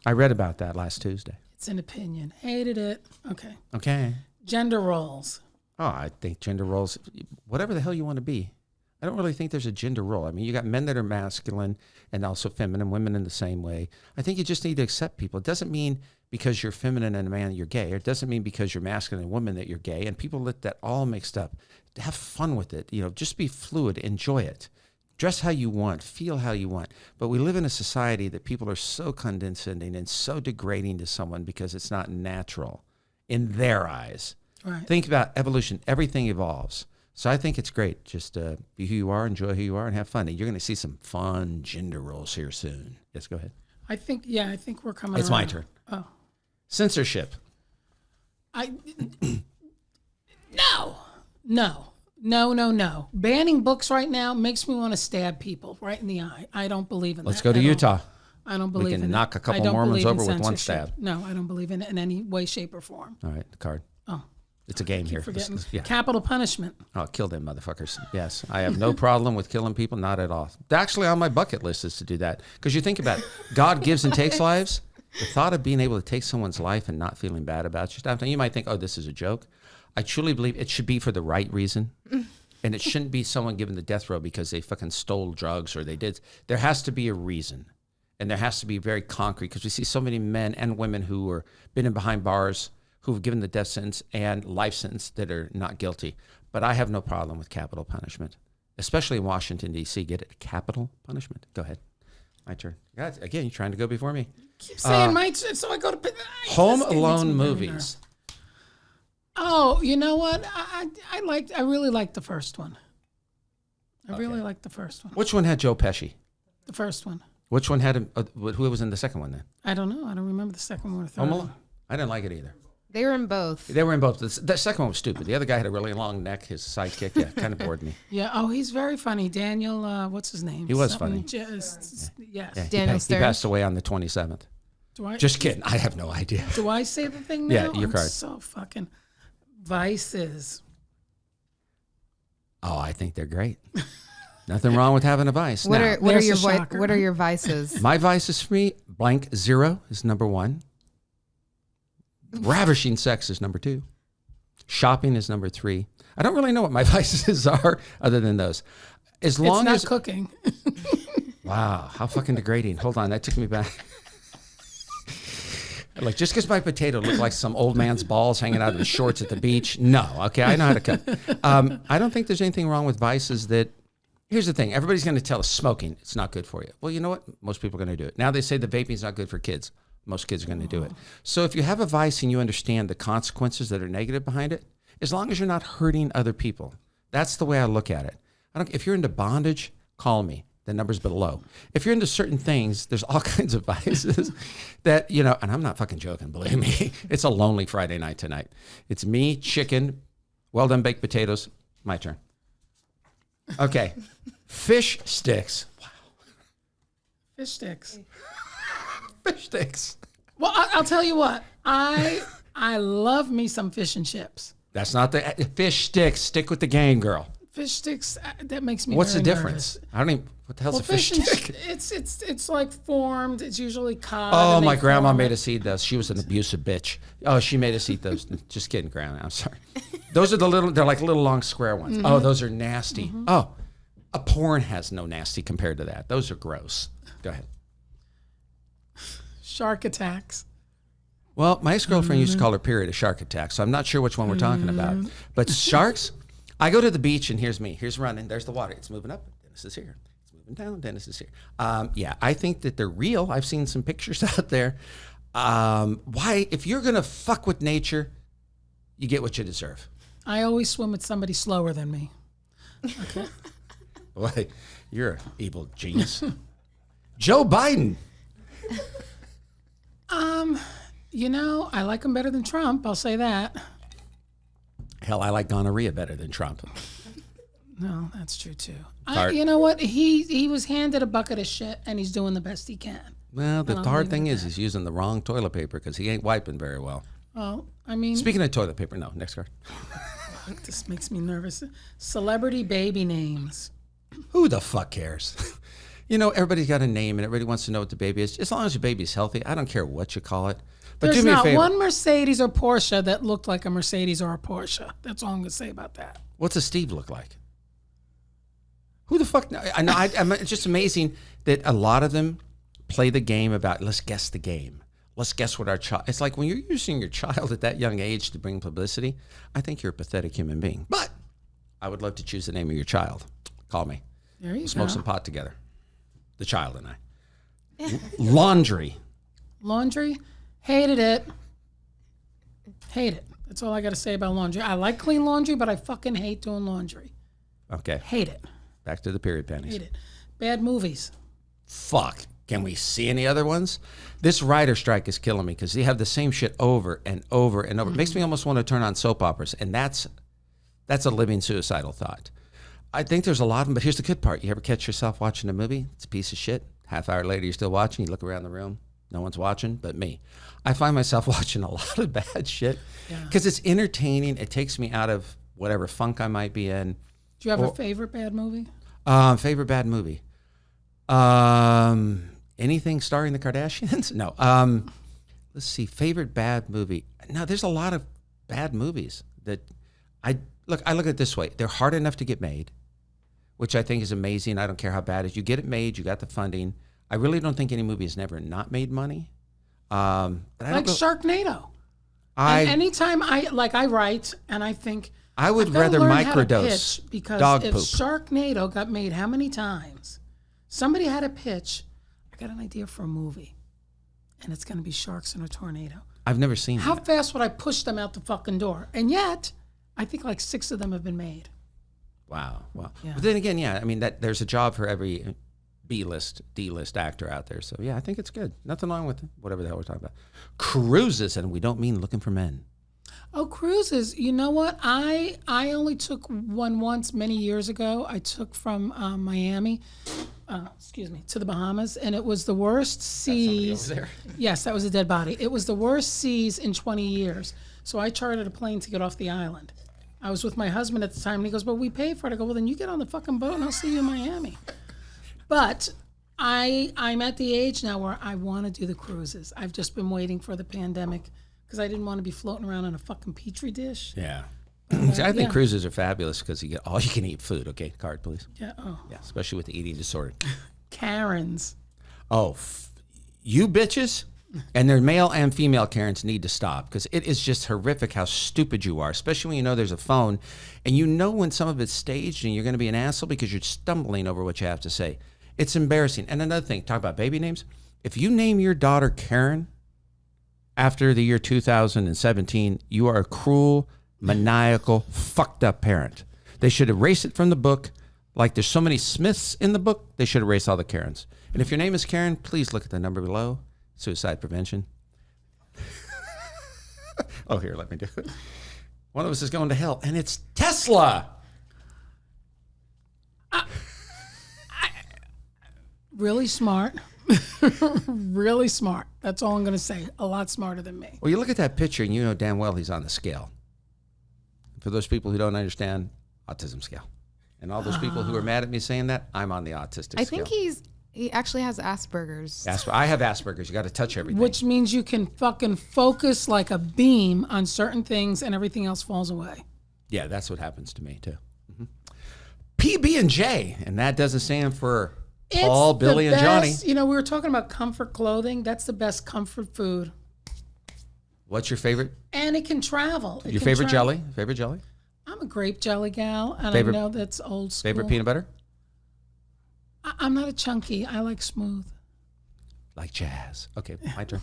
I read about that last Tuesday. It's an opinion. Hated it. Okay. Gender roles. Oh, I think gender roles, whatever the hell you want to be. I don't really think there's a gender role. I mean, you got men that are masculine and also feminine, women in the same way. I think you just need to accept people. It doesn't mean because you're feminine and a man you're gay. It doesn't mean because you're masculine and a woman that you're gay. And people let that all mixed up. Have fun with it. You know, just be fluid. Enjoy it. Dress how you want. Feel how you want. But we live in a society that people are so condescending and so degrading to someone because it's not natural in their eyes. Right. Think about evolution. Everything evolves. So I think it's great. Just be who you are, enjoy who you are, and have fun. And you're going to see some fun gender roles here soon. Yes, go ahead. I think we're coming It's around. my turn. Oh. Censorship. No. Banning books right now makes me want to stab people right in the eye. I don't believe in that. Let's go to Utah. I don't believe in it. We can knock a couple Mormons over with one censorship. stab. No, I don't believe in it in any way, shape, or form. All right, the card. Oh. It's a game here. Forgetting. Yeah. Capital punishment. Oh, kill them motherfuckers. Yes, I have no problem with killing people, not at all. Actually, on my bucket list is to do that. Because you think about it, God gives and takes lives. The thought of being able to take someone's life and not feeling bad about yourself. Now, you might think, oh, this is a joke. I truly believe it should be for the right reason. And it shouldn't be someone given the death row because they fucking stole drugs or they did. There has to be a reason. And there has to be very concrete, because we see so many men and women who are been in behind bars who've given the death sentence and life sentence that are not guilty. But I have no problem with capital punishment, especially in Washington, D.C. Get it? Capital punishment. Go ahead. My turn. God, again, you're trying to go before me. Keep saying my turn, so I go to... Home Alone movies. Oh, you know what? I really liked the first one. I really liked the first one. Which one had Joe Pesci? The first one. Which one had him? Who was in the second one then? I don't know. I don't remember the second one or third Home one. Alone. I didn't like it either. They were in both. They were in both. The second one was stupid. The other guy had a really long neck. His sidekick, kind of bored me. Yeah. Oh, he's very funny. Daniel, what's his name? He was funny. Yes. Yeah, Daniel he Stern. passed away on the 27th. Just kidding. I have no idea. Do I say the thing now? Yeah, your I'm card. so fucking... Vices. Oh, I think they're great. Nothing wrong with having a vice. What Now, are your vices? my vices for me, blank 0 is number 1. Ravishing sex is number 2. Shopping is number 3. I don't really know what my vices are other than those. As long it's as not cooking. Wow, how fucking degrading. Hold on, that took me back. Like, just because my potato looked like some old man's balls hanging out of his shorts at the beach. No, okay, I know how to cook. I don't think there's anything wrong with vices that, here's the thing, everybody's going to tell us smoking, it's not good for you. Well, you know what? Most people are going to do it. Now they say the vaping's not good for kids. Most kids are going to do it. So if you have a vice and you understand the consequences that are negative behind it, as long as you're not hurting other people, that's the way I look at it. If you're into bondage, call me. The number's below. If you're into certain things, there's all kinds of vices that, and I'm not fucking joking, believe me. It's a lonely Friday night tonight. It's me, chicken, well done baked potatoes. My turn. Okay. Fish sticks. Wow. Fish sticks. Fish sticks. Well, I'll tell you what. I love me some fish and chips. That's not the fish sticks. Stick with the game, girl. Fish sticks, that makes me What's the very difference? nervous. I don't even, what the hell's a fish stick? It's like formed. It's usually cod. Oh, and my they grandma form made it. us eat those. She was an abusive bitch. Oh, she made us eat those. Just kidding, grandma. I'm sorry. Those are they're like little long square ones. Mm-hmm. Oh, those are nasty. Mm-hmm. Oh, a porn has no nasty compared to that. Those are gross. Go ahead. Shark attacks. Well, my ex-girlfriend used to call her period a shark attack, so I'm not sure which one we're talking about. But sharks, I go to the beach and here's me. Here's running. There's the water. It's moving up. Dennis is here. It's moving down. Dennis is here. Yeah, I think that they're real. I've seen some pictures out there. Why? If you're going to fuck with nature, you get what you deserve. I always swim with somebody slower than me. Okay. Boy, you're an evil genius. Joe Biden. I like him better than Trump. I'll say that. Hell, I like gonorrhea better than Trump. No, that's true too. Hard. You know what? He was handed a bucket of shit, and he's doing the best he can. Well, the hard thing is he's using the wrong toilet paper because he ain't wiping very well. Well, I mean, Speaking of toilet paper, no, next card. this makes me nervous. Celebrity baby names. Who the fuck cares? You know, everybody's got a name and everybody wants to know what the baby is. As long as your baby's healthy, I don't care what you call it. But There's do me a not favor. one Mercedes or Porsche that looked like a Mercedes or a Porsche. That's all I'm going to say about that. What's a Steve look like? Who the fuck? I know. It's just amazing that a lot of them play the game about, let's guess the game. Let's guess what our child. It's like when you're using your child at that young age to bring publicity, I think you're a pathetic human being. But I would love to choose the name of your child. Call me. There you Smoke go. some pot together. The child and I. Laundry. Laundry, hated it. Hate it. That's all I got to say about laundry. I like clean laundry, but I fucking hate doing laundry. Okay. Hate it. Back to the period panties. Hate it. Bad movies. Fuck. Can we see any other ones? This writer strike is killing me because they have the same shit over and over and over. It makes me almost want to turn on soap operas, and that's a living suicidal thought. I think there's a lot of them, but here's the good part. You ever catch yourself watching a movie? It's a piece of shit. Half hour later, you're still watching. You look around the room. No one's watching but me. I find myself watching a lot of bad shit because it's entertaining. It takes me out of whatever funk I might be in. Do you have a favorite bad movie? Favorite bad movie? Anything starring the Kardashians? No. Let's see. Favorite bad movie? No, there's a lot of bad movies that I look at it this way. They're hard enough to get made, which I think is amazing. I don't care how bad it is. You get it made. You got the funding. I really don't think any movie has never not made money. But I Like don't Sharknado. And anytime I write and I think I would I've gotta rather learn how to microdose pitch, because dog if poop. Sharknado got made how many times? Somebody had a pitch. I got an idea for a movie, and it's going to be sharks in a tornado. I've never seen How that. fast would I push them out the fucking door? And yet, I think like 6 of them have been made. Wow. Yeah. But then again, I mean, that there's a job for every B-list, D-list actor out there. So, yeah, I think it's good. Nothing wrong with whatever the hell we're talking about. Cruises, and we don't mean looking for men. Oh, cruises. You know what? I only took one once many years ago. I took from Miami, to the Bahamas, and it was the worst seas. Over there. Yes, that was a dead body. It was the worst seas in 20 years. So I chartered a plane to get off the island. I was with my husband at the time, and he goes, "But we paid for it." I go, "Well, then you get on the fucking boat, and I'll see you in Miami." But I'm at the age now where I want to do the cruises. I've just been waiting for the pandemic because I didn't want to be floating around on a fucking petri dish. Yeah. See, I think cruises are fabulous because you get all you can eat food. Okay, card, please. Yeah. Oh. Yeah, especially with the eating disorder. Karens. Oh, you bitches and their male and female Karens need to stop because it is just horrific how stupid you are, especially when you know there's a phone and you know when some of it's staged and you're going to be an asshole because you're stumbling over what you have to say. It's embarrassing. And another thing, talk about baby names. If you name your daughter Karen after the year 2017, you are a cruel, maniacal, fucked up parent. They should erase it from the book. Like there's so many Smiths in the book, they should erase all the Karens. And if your name is Karen, please look at the number below. Suicide prevention. Oh, here, let me do it. One of us is going to hell, and it's Tesla. Really smart. Really smart. That's all I'm going to say. A lot smarter than me. Well, you look at that picture, and you know damn well he's on the scale. For those people who don't understand, autism scale. And all those people who are mad at me saying that, I'm on the autistic scale. I think he actually has Asperger's. I have Asperger's. You got to touch everything. Which means you can fucking focus like a beam on certain things and everything else falls away. Yeah, that's what happens to me, too. Mm-hmm. PB&J, and that doesn't stand for Paul, Billy, and Johnny. You know, we were talking about comfort clothing. That's the best comfort food. What's your favorite? And it can travel. Your favorite jelly? Favorite jelly? I'm a grape jelly gal, and Favorite- I know that's old school. Favorite peanut butter? I'm not a chunky. I like smooth. Like jazz. Okay, my turn.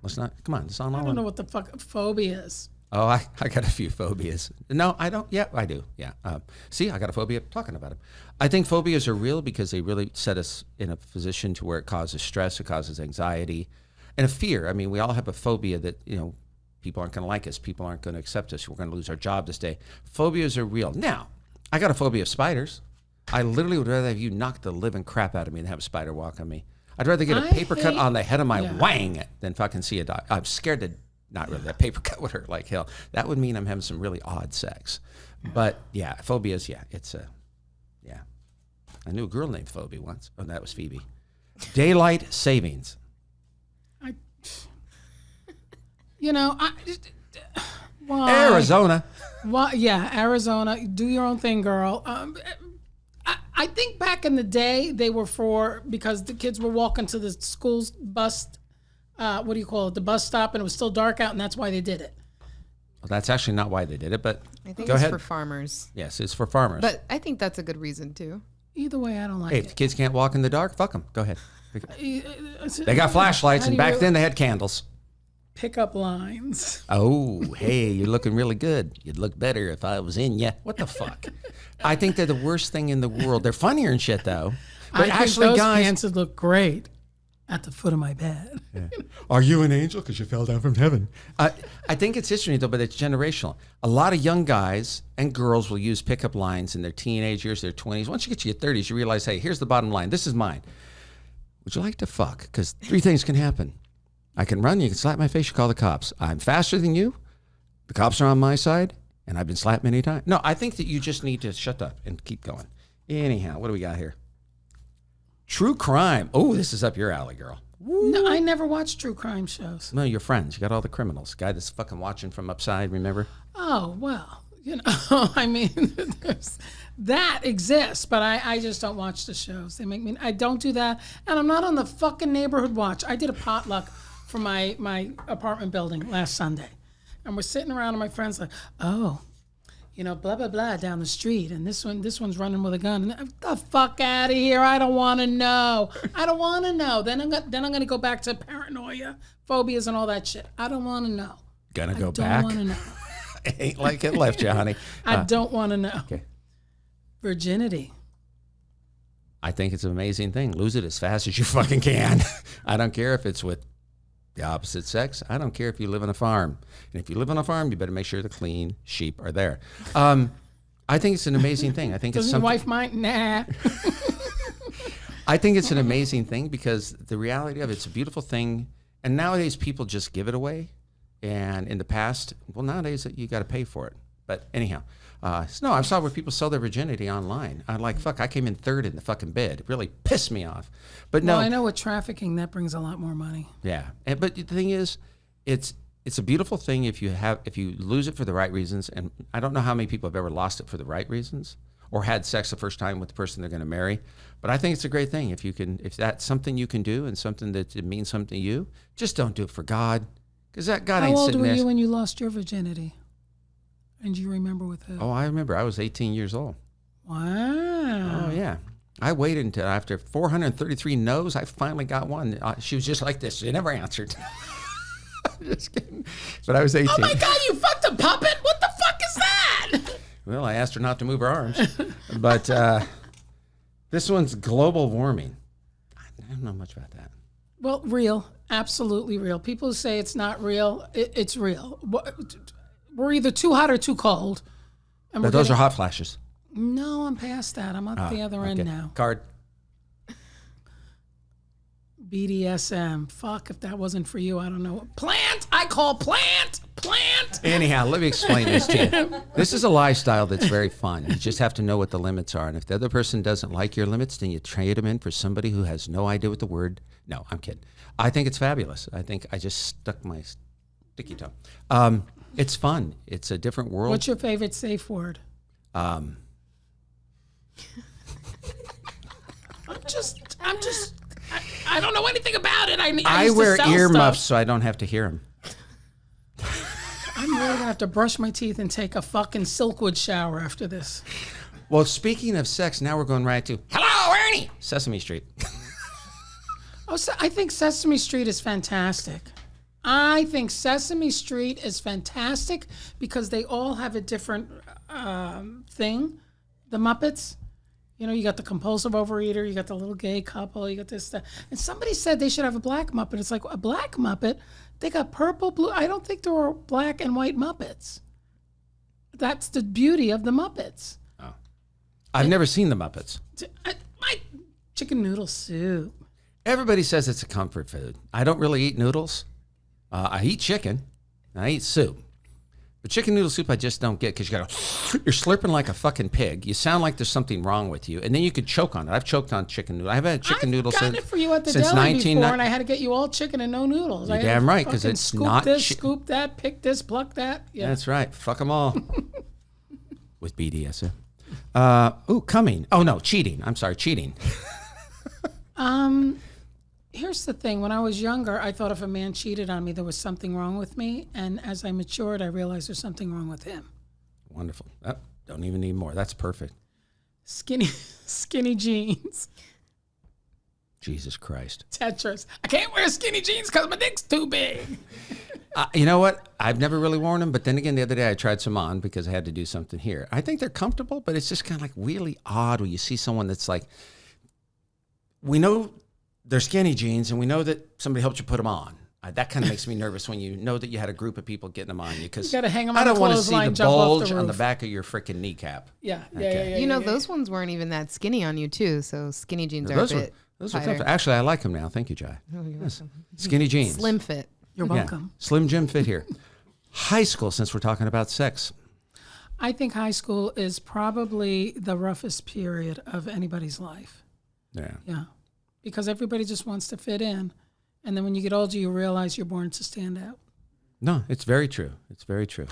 Let's not. Come on, it's on all. I don't know what the fuck phobia is. Oh, I got a few phobias. No, I don't. Yeah, I do. Yeah. See, I got a phobia talking about it. I think phobias are real because they really set us in a position to where it causes stress, it causes anxiety, and a fear. I mean, we all have a phobia that, you know, people aren't going to like us. People aren't going to accept us. We're going to lose our job this day. Phobias are real. Now, I got a phobia of spiders. I literally would rather have you knock the living crap out of me than have a spider walk on me. I'd rather get a paper cut on the head of my wang than fucking see a dog. I'm scared to, not really, that paper cut would hurt like hell. That would mean I'm having some really odd sex. But yeah, phobias, yeah, it's a, yeah. I knew a girl named Phoebe once. Oh, that was Phoebe. Daylight savings. Why? Arizona. Why? Yeah, Arizona. Do your own thing, girl. I think back in the day they were because the kids were walking to the school's bus. What do you call it? The bus stop, and it was still dark out, and that's why they did it. Well, that's actually not why they did it, but I think go it's ahead. for farmers. Yes, it's for farmers. But I think that's a good reason too. Either way, I don't like Hey, it. if the kids can't walk in the dark, fuck them. Go ahead. They got flashlights, and back then they had candles. Pickup lines. Oh, hey, you're looking really good. You'd look better if I was in ya. What the fuck? I think they're the worst thing in the world. They're funnier and shit, though. But I think those pants would look great at the foot of my bed. Yeah. Are you an angel because you fell down from heaven? I think it's interesting, though, but it's generational. A lot of young guys and girls will use pickup lines in their teenage years, their 20s. Once you get to your 30s, you realize, hey, here's the bottom line. This is mine. Would you like to fuck? Because 3 things can happen. I can run, you can slap my face, you call the cops. I'm faster than you, the cops are on my side, and I've been slapped many times. No, I think that you just need to shut up and keep going. Anyhow, what do we got here? True crime. Oh, this is up your alley, girl. Woo. No, I never watch true crime shows. No, your friends. You got all the criminals. Guy that's fucking watching from upside, remember? Oh, well, I mean, that exists, but I just don't watch the shows. They make me, I don't do that, and I'm not on the fucking neighborhood watch. I did a potluck for my apartment building last Sunday, and we're sitting around and my friends like, oh, blah blah blah down the street, and this one's running with a gun. And the fuck out of here! I don't want to know. Then I'm gonna go back to paranoia, phobias, and all that shit. I don't want to know. Gonna go back. I don't want to know. Ain't like it left you, honey. I don't want to know. Okay. Virginity. I think it's an amazing thing. Lose it as fast as you fucking can. I don't care if it's with the opposite sex. I don't care if you live on a farm. And if you live on a farm, you better make sure the clean sheep are there. I think it's an amazing thing. I think Doesn't it's your something. wife mind? Nah. I think it's an amazing thing because the reality of it's a beautiful thing. And nowadays people just give it away. And in the past, well, nowadays you got to pay for it. But anyhow, no, I saw where people sell their virginity online. I'm like, fuck, I came in third in the fucking bid. It really pissed me off. But no. Well, I know with trafficking, that brings a lot more money. Yeah. But the thing is, it's a beautiful thing if you lose it for the right reasons. And I don't know how many people have ever lost it for the right reasons or had sex the first time with the person they're going to marry. But I think it's a great thing if that's something you can do and something that it means something to you, just don't do it for God. Because that God ain't sitting there. How old were you when you lost your virginity? And do you remember with who? Oh, I remember. I was 18 years old. Wow. Oh, yeah. I waited until after 433 no's, I finally got one. She was just like this. She never answered. Just kidding. But I was 18. Oh, my God, you fucked a puppet? What the fuck is that? Well, I asked her not to move her arms. But this one's global warming. I don't know much about that. Well, real. Absolutely real. People who say it's not real, it's real. We're either too hot or too cold. And But those are hot flashes. No, I'm past that. I'm at the other end now. Card. BDSM. Fuck, if that wasn't for you, I don't know. Plant! I call plant! Plant! Anyhow, let me explain this to you. This is a lifestyle that's very fun. You just have to know what the limits are. And if the other person doesn't like your limits, then you trade them in for somebody who has no idea what the word. No, I'm kidding. I think it's fabulous. I think I just stuck my sticky tongue. It's fun. It's a different world. What's your favorite safe word? I'm just. I don't know anything about it. I wear earmuffs so I don't have to hear them. I'm really gonna have to brush my teeth and take a fucking Silkwood shower after this. Well, speaking of sex, now we're going right to Hello, Ernie, Sesame Street. I think Sesame Street is fantastic. I think Sesame Street is fantastic because they all have a different thing. The Muppets, you got the compulsive overeater, you got the little gay couple, you got this stuff. And somebody said they should have a black Muppet. It's like, a black Muppet? They got purple, blue. I don't think there are black and white Muppets. That's the beauty of the Muppets. Oh. I've never seen the Muppets. My chicken noodle soup. Everybody says it's a comfort food. I don't really eat noodles. I eat chicken. I eat soup. But chicken noodle soup, I just don't get because you're slurping like a fucking pig. You sound like there's something wrong with you, and then you could choke on it. I've choked on chicken noodle. I've had chicken noodle since. I've gotten it for you at the deli before, and I had to get you all chicken and no noodles. You're damn right, because it's not. Scoop that, pick this, pluck that. Yeah. That's right. Fuck them all. With BDSM. Coming. Oh no, cheating. I'm sorry, cheating. Here's the thing. When I was younger, I thought if a man cheated on me, there was something wrong with me. And as I matured, I realized there's something wrong with him. Wonderful. Don't even need more. That's perfect. Skinny jeans. Jesus Christ. Tetris. I can't wear skinny jeans because my dick's too big. You know what? I've never really worn them. But then again, the other day I tried some on because I had to do something here. I think they're comfortable, but it's just kind of like really odd when you see someone that's like, we know they're skinny jeans, and we know that somebody helped you put them on. That kind of makes me nervous when you know that you had a group of people getting them on you. Because you got to hang them on I don't the want to see clothesline, the jump off bulge the on the roof. back of your freaking kneecap. Yeah. You know, those ones weren't even that skinny on you, too. So skinny jeans are a bit those are tighter. tough. Actually, I like them now. Thank you, Jai. Oh, you're welcome. Skinny jeans. Slim fit. You're welcome. Yeah. Slim Jim fit here. High school, since we're talking about sex. I think high school is probably the roughest period of anybody's life. Yeah. Yeah. Because everybody just wants to fit in. And then when you get older, you realize you're born to stand out. No, it's very true. It's very true.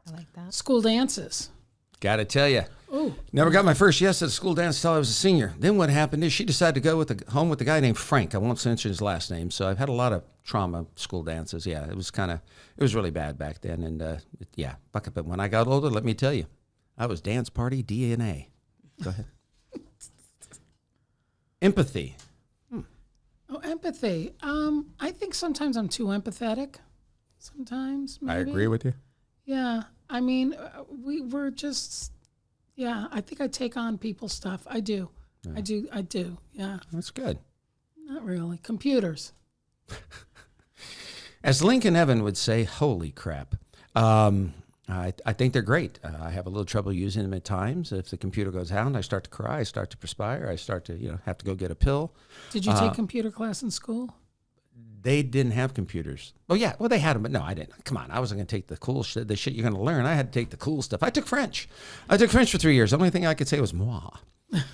I like that. School dances. Got to tell you. Ooh. Never got my first yes at a school dance until I was a senior. Then what happened is she decided to go home with a guy named Frank. I won't mention his last name. So I've had a lot of trauma school dances. Yeah, it was really bad back then. And but when I got older, let me tell you, I was dance party DNA. Go ahead. Empathy. Oh, empathy. I think sometimes I'm too empathetic. Sometimes, maybe. I agree with you. Yeah. I mean, we're just, I think I take on people's stuff. I do. Yeah. I do. Yeah. That's good. Not really. Computers. As Lincoln Evan would say, holy crap. I think they're great. I have a little trouble using them at times. If the computer goes down, I start to cry. I start to perspire. I start to, have to go get a pill. Did you take computer class in school? They didn't have computers. Oh, yeah. Well, they had them, but no, I didn't. Come on. I wasn't going to take the cool shit, the shit you're going to learn. I had to take the cool stuff. I took French. I took French for 3 years. The only thing I could say was moi.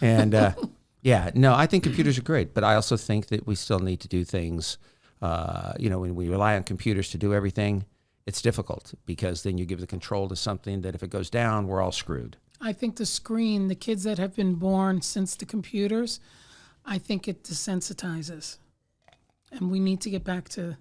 And, I think computers are great, but I also think that we still need to do things, when we rely on computers to do everything, it's difficult because then you give the control to something that if it goes down, we're all screwed. I think the kids that have been born since the computers, I think it desensitizes. And we need to get back to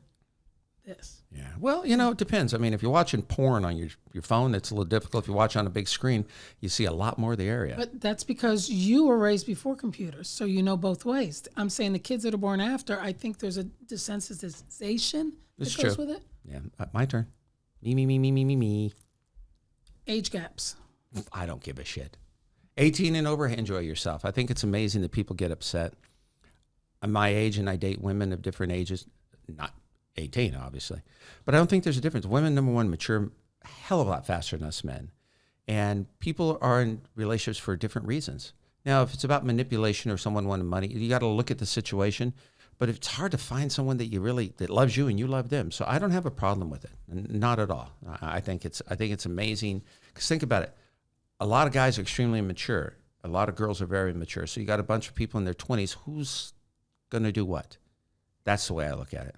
this. Yeah. Well, it depends. I mean, if you're watching porn on your phone, it's a little difficult. If you watch on a big screen, you see a lot more of the area. But that's because you were raised before computers, so you know both ways. I'm saying the kids that are born after, I think there's a desensitization that goes with it. Yeah. My turn. Me. Age gaps. I don't give a shit. 18 and over, enjoy yourself. I think it's amazing that people get upset. I'm my age and I date women of different ages, not 18, obviously. But I don't think there's a difference. Women, number one, mature a hell of a lot faster than us men. And people are in relationships for different reasons. Now, if it's about manipulation or someone wanting money, you got to look at the situation. But it's hard to find someone that loves you and you love them. So I don't have a problem with it, not at all. I think it's amazing. Because think about it, a lot of guys are extremely immature. A lot of girls are very immature. So you got a bunch of people in their 20s. Who's going to do what? That's the way I look at it.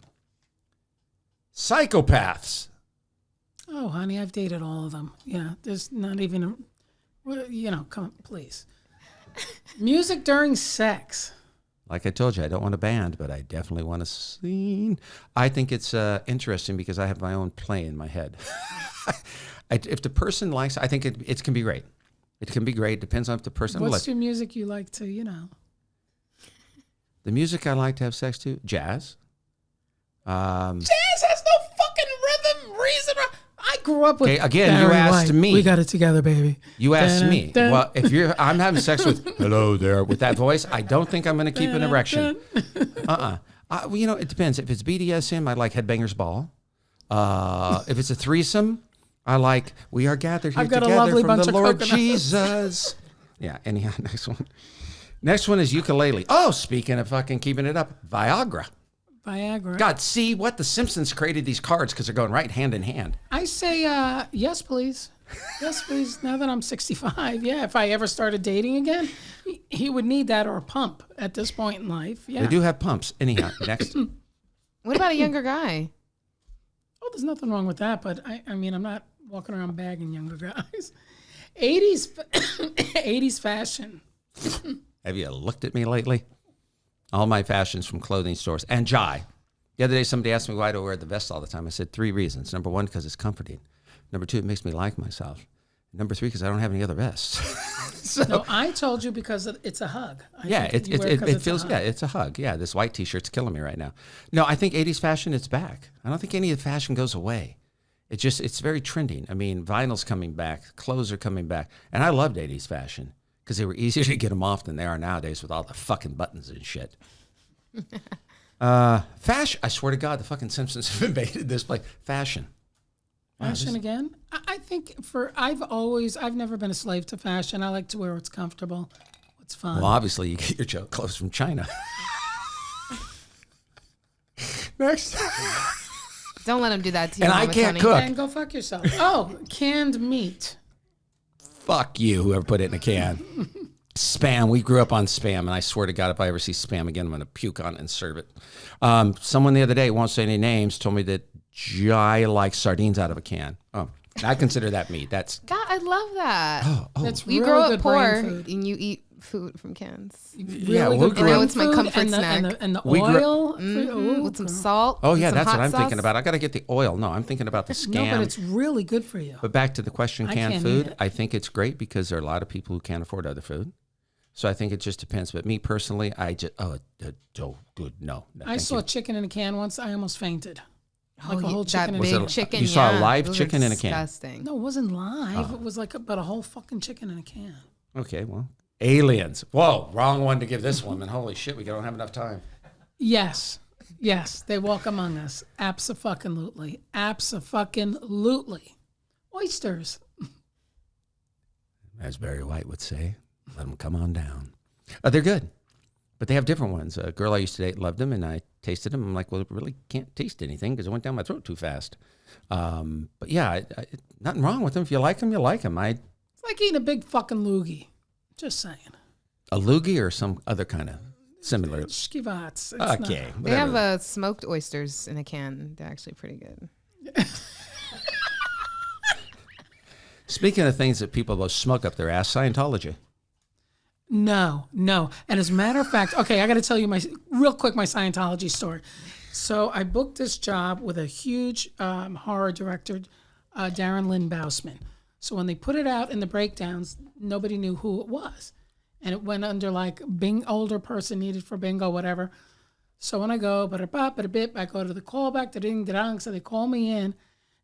Psychopaths. Oh, honey, I've dated all of them. Yeah, there's not even come on, please. Music during sex. Like I told you, I don't want a band, but I definitely want a scene. I think it's interesting because I have my own play in my head. If the person likes, I think it can be great. It can be great. Depends on if the person. What's your music you like to, The music I like to have sex to, jazz. Jazz has no fucking rhythm, reason. I grew up with. Okay, again, you asked me. We got it together, baby. You asked me. Well, if I'm having sex with hello there with that voice, I don't think I'm going to keep an erection. It depends. If it's BDSM, I like Headbangers Ball. If it's a threesome, I like We Are Gathered Here Together from the Lord Jesus. Yeah. Anyhow, next one. Next one is ukulele. Oh, speaking of fucking keeping it up, Viagra. Viagra. God, see what? The Simpsons created these cards because they're going right hand in hand. I say, yes, please. Yes, please. Now that I'm 65, yeah. If I ever started dating again, he would need that or a pump at this point in life. Yeah. They do have pumps. Anyhow, next. What about a younger guy? Oh, there's nothing wrong with that, but I mean, I'm not walking around bagging younger guys. 80s fashion. Have you looked at me lately? All my fashion's from clothing stores. And Jai. The other day, somebody asked me why do I wear the vest all the time. I said 3 reasons. Number 1, because it's comforting. Number 2, it makes me like myself. Number 3, because I don't have any other vests. So, No, I told you because it's a hug. It feels, it's a hug. Yeah, this white T-shirt's killing me right now. No, I think 80s fashion, it's back. I don't think any of the fashion goes away. It's very trending. I mean, vinyl's coming back. Clothes are coming back. And I loved 80s fashion because they were easier to get them off than they are nowadays with all the fucking buttons and shit. Fashion. I swear to God, the fucking Simpsons have invaded this place. Fashion. Fashion again? I think I've never been a slave to fashion. I like to wear what's comfortable, what's fun. Well, obviously, you get your clothes from China. Next. Don't let him do that to you. And Mama I can't Toni. cook. And go fuck yourself. Oh, canned meat. Fuck you, whoever put it in a can. Spam. We grew up on Spam, and I swear to God, if I ever see Spam again, I'm going to puke on it and serve it. Someone the other day, won't say any names, told me that Jai likes sardines out of a can. Oh, I consider that meat. That's God, I love that. That's You really grow good up poor brain food. and you eat food from cans. Really we'll good grow- brain Now it's my food comfort and snack. And the We grew- oil. Ooh, With some salt. Oh and yeah, some that's what hot I'm sauce. thinking about. I got to get the oil. No, I'm thinking about the No, scam. but it's really good for you. But back to the question, I canned can't food. eat it. I think it's great because there are a lot of people who can't afford other food. So I think it just depends. But me personally, I just good. No, I thank saw you. chicken in a can once. I almost fainted. Like a Oh, whole that chicken in a big can. chicken. You saw a yeah. live Those are chicken in a can? disgusting. No, it wasn't live. It was like about a whole fucking chicken in a can. Okay, well, aliens. Whoa, wrong one to give this woman. Holy shit, we don't have enough time. Yes, they walk among us. Abso-fucking-lutely. Abso-fucking-lutely. Oysters. As Barry White would say, let them come on down. They're good, but they have different ones. A girl I used to date loved them, and I tasted them. I'm like, well, it really can't taste anything because it went down my throat too fast. But yeah, nothing wrong with them. If you like them, you like them. It's like eating a big fucking loogie. Just saying. A loogie or some other kind of similar. Schivats. Okay, They whatever. have smoked oysters in a can. They're actually pretty good. Speaking of things that people will smoke up their ass, Scientology. No. And as a matter of fact, okay, I got to tell you my Scientology story. So I booked this job with a huge horror director, Darren Lynn Bousman. So when they put it out in the breakdowns, nobody knew who it was. And it went under like older person needed for bingo, whatever. So when I go, I go to the callback, ding-dong, so they call me in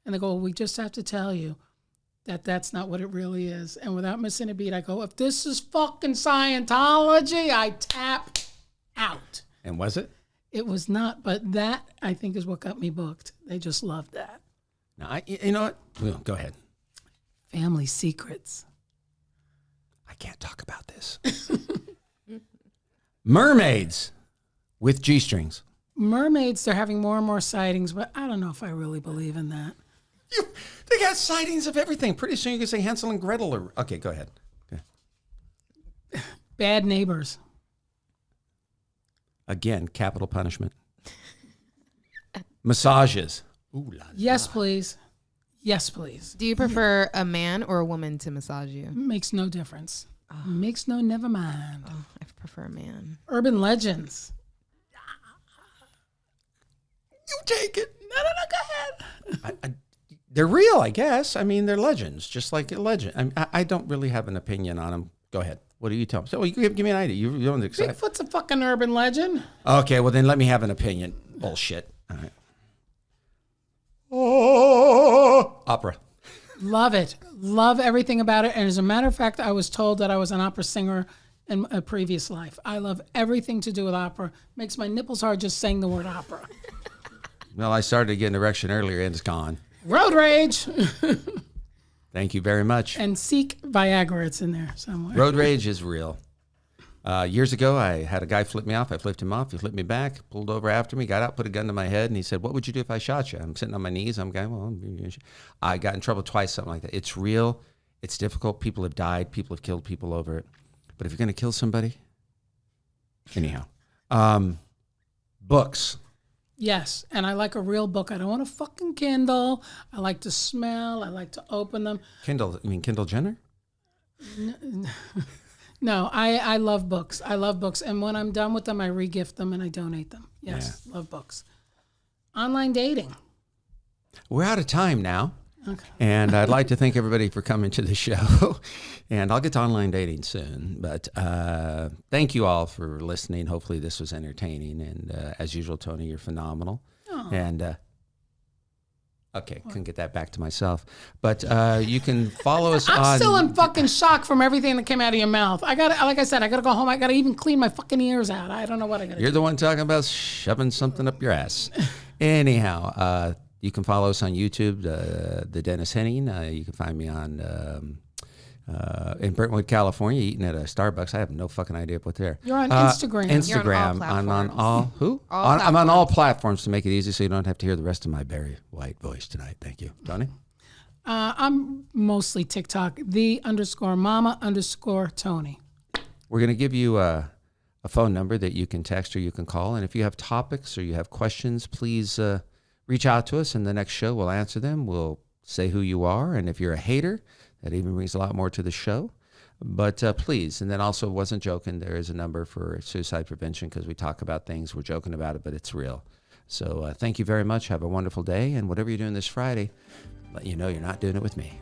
and they go, we just have to tell you that that's not what it really is. And without missing a beat, I go, if this is fucking Scientology, I tap out. And was it? It was not, but that, I think, is what got me booked. They just loved that. No, you know what? Well, go ahead. Family secrets. I can't talk about this. Mermaids with G-strings. Mermaids, they're having more and more sightings, but I don't know if I really believe in that. They got sightings of everything. Pretty soon you can say Hansel and Gretel. Okay, go ahead. Okay. Bad neighbors. Again, capital punishment. Massages. Ooh la la. Yes, please. Yes, please. Do you prefer a man or a woman to massage you? Makes no difference. Makes no never mind. Oh, I prefer a man. Urban legends. You take it. No, go ahead. They're real, I guess. I mean, they're legends, just like a legend. I don't really have an opinion on them. Go ahead. What do you tell me? So you give me an idea. You don't accept. Bigfoot's a fucking urban legend. Okay, well then let me have an opinion. Bullshit. All right. Oh, opera. Love it. Love everything about it. And as a matter of fact, I was told that I was an opera singer in a previous life. I love everything to do with opera. Makes my nipples hard just saying the word opera. Well, I started to get an erection earlier and it's gone. Road rage. Thank you very much. And seek Viagra. It's in there somewhere. Road rage is real. Years ago, I had a guy flip me off. I flipped him off. He flipped me back, pulled over after me, got out, put a gun to my head, and he said, "What would you do if I shot you?" I'm sitting on my knees. I'm going, "Well, I got in trouble twice, something like that." It's real. It's difficult. People have died. People have killed people over it. But if you're going to kill somebody, anyhow. Books. Yes, and I like a real book. I don't want a fucking Kindle. I like to smell. I like to open them. Kindle? You mean Kindle Jenner? No, I love books. I love books. And when I'm done with them, I re-gift them and I donate them. Yes, love books. Online dating. We're out of time now. Okay. And I'd like to thank everybody for coming to the show. And I'll get to online dating soon. But thank you all for listening. Hopefully this was entertaining. And as usual, Toni, you're phenomenal. Oh. And okay, couldn't get that back to myself. But you can follow us on... I'm still in fucking shock from everything that came out of your mouth. Like I said, I got to go home. I got to even clean my fucking ears out. I don't know what I got to do. You're the one talking about shoving something up your ass. Anyhow, you can follow us on YouTube, the Dennis Henning. You can find me on in Brentwood, California, eating at a Starbucks. I have no fucking idea what there. You're on Instagram. Instagram. I'm on all I'm on all platforms to make it easy, so you don't have to hear the rest of my Barry White voice tonight. Thank you, Toni. I'm mostly TikTok. _Mama_Toni. We're gonna give you a phone number that you can text or you can call, and if you have topics or you have questions, please. Reach out to us, and the next show we'll answer them. We'll say who you are, and if you're a hater, that even brings a lot more to the show. But please, and then also wasn't joking, there is a number for suicide prevention because we talk about things, we're joking about it, but it's real. So thank you very much. Have a wonderful day, and whatever you're doing this Friday, let you know you're not doing it with me.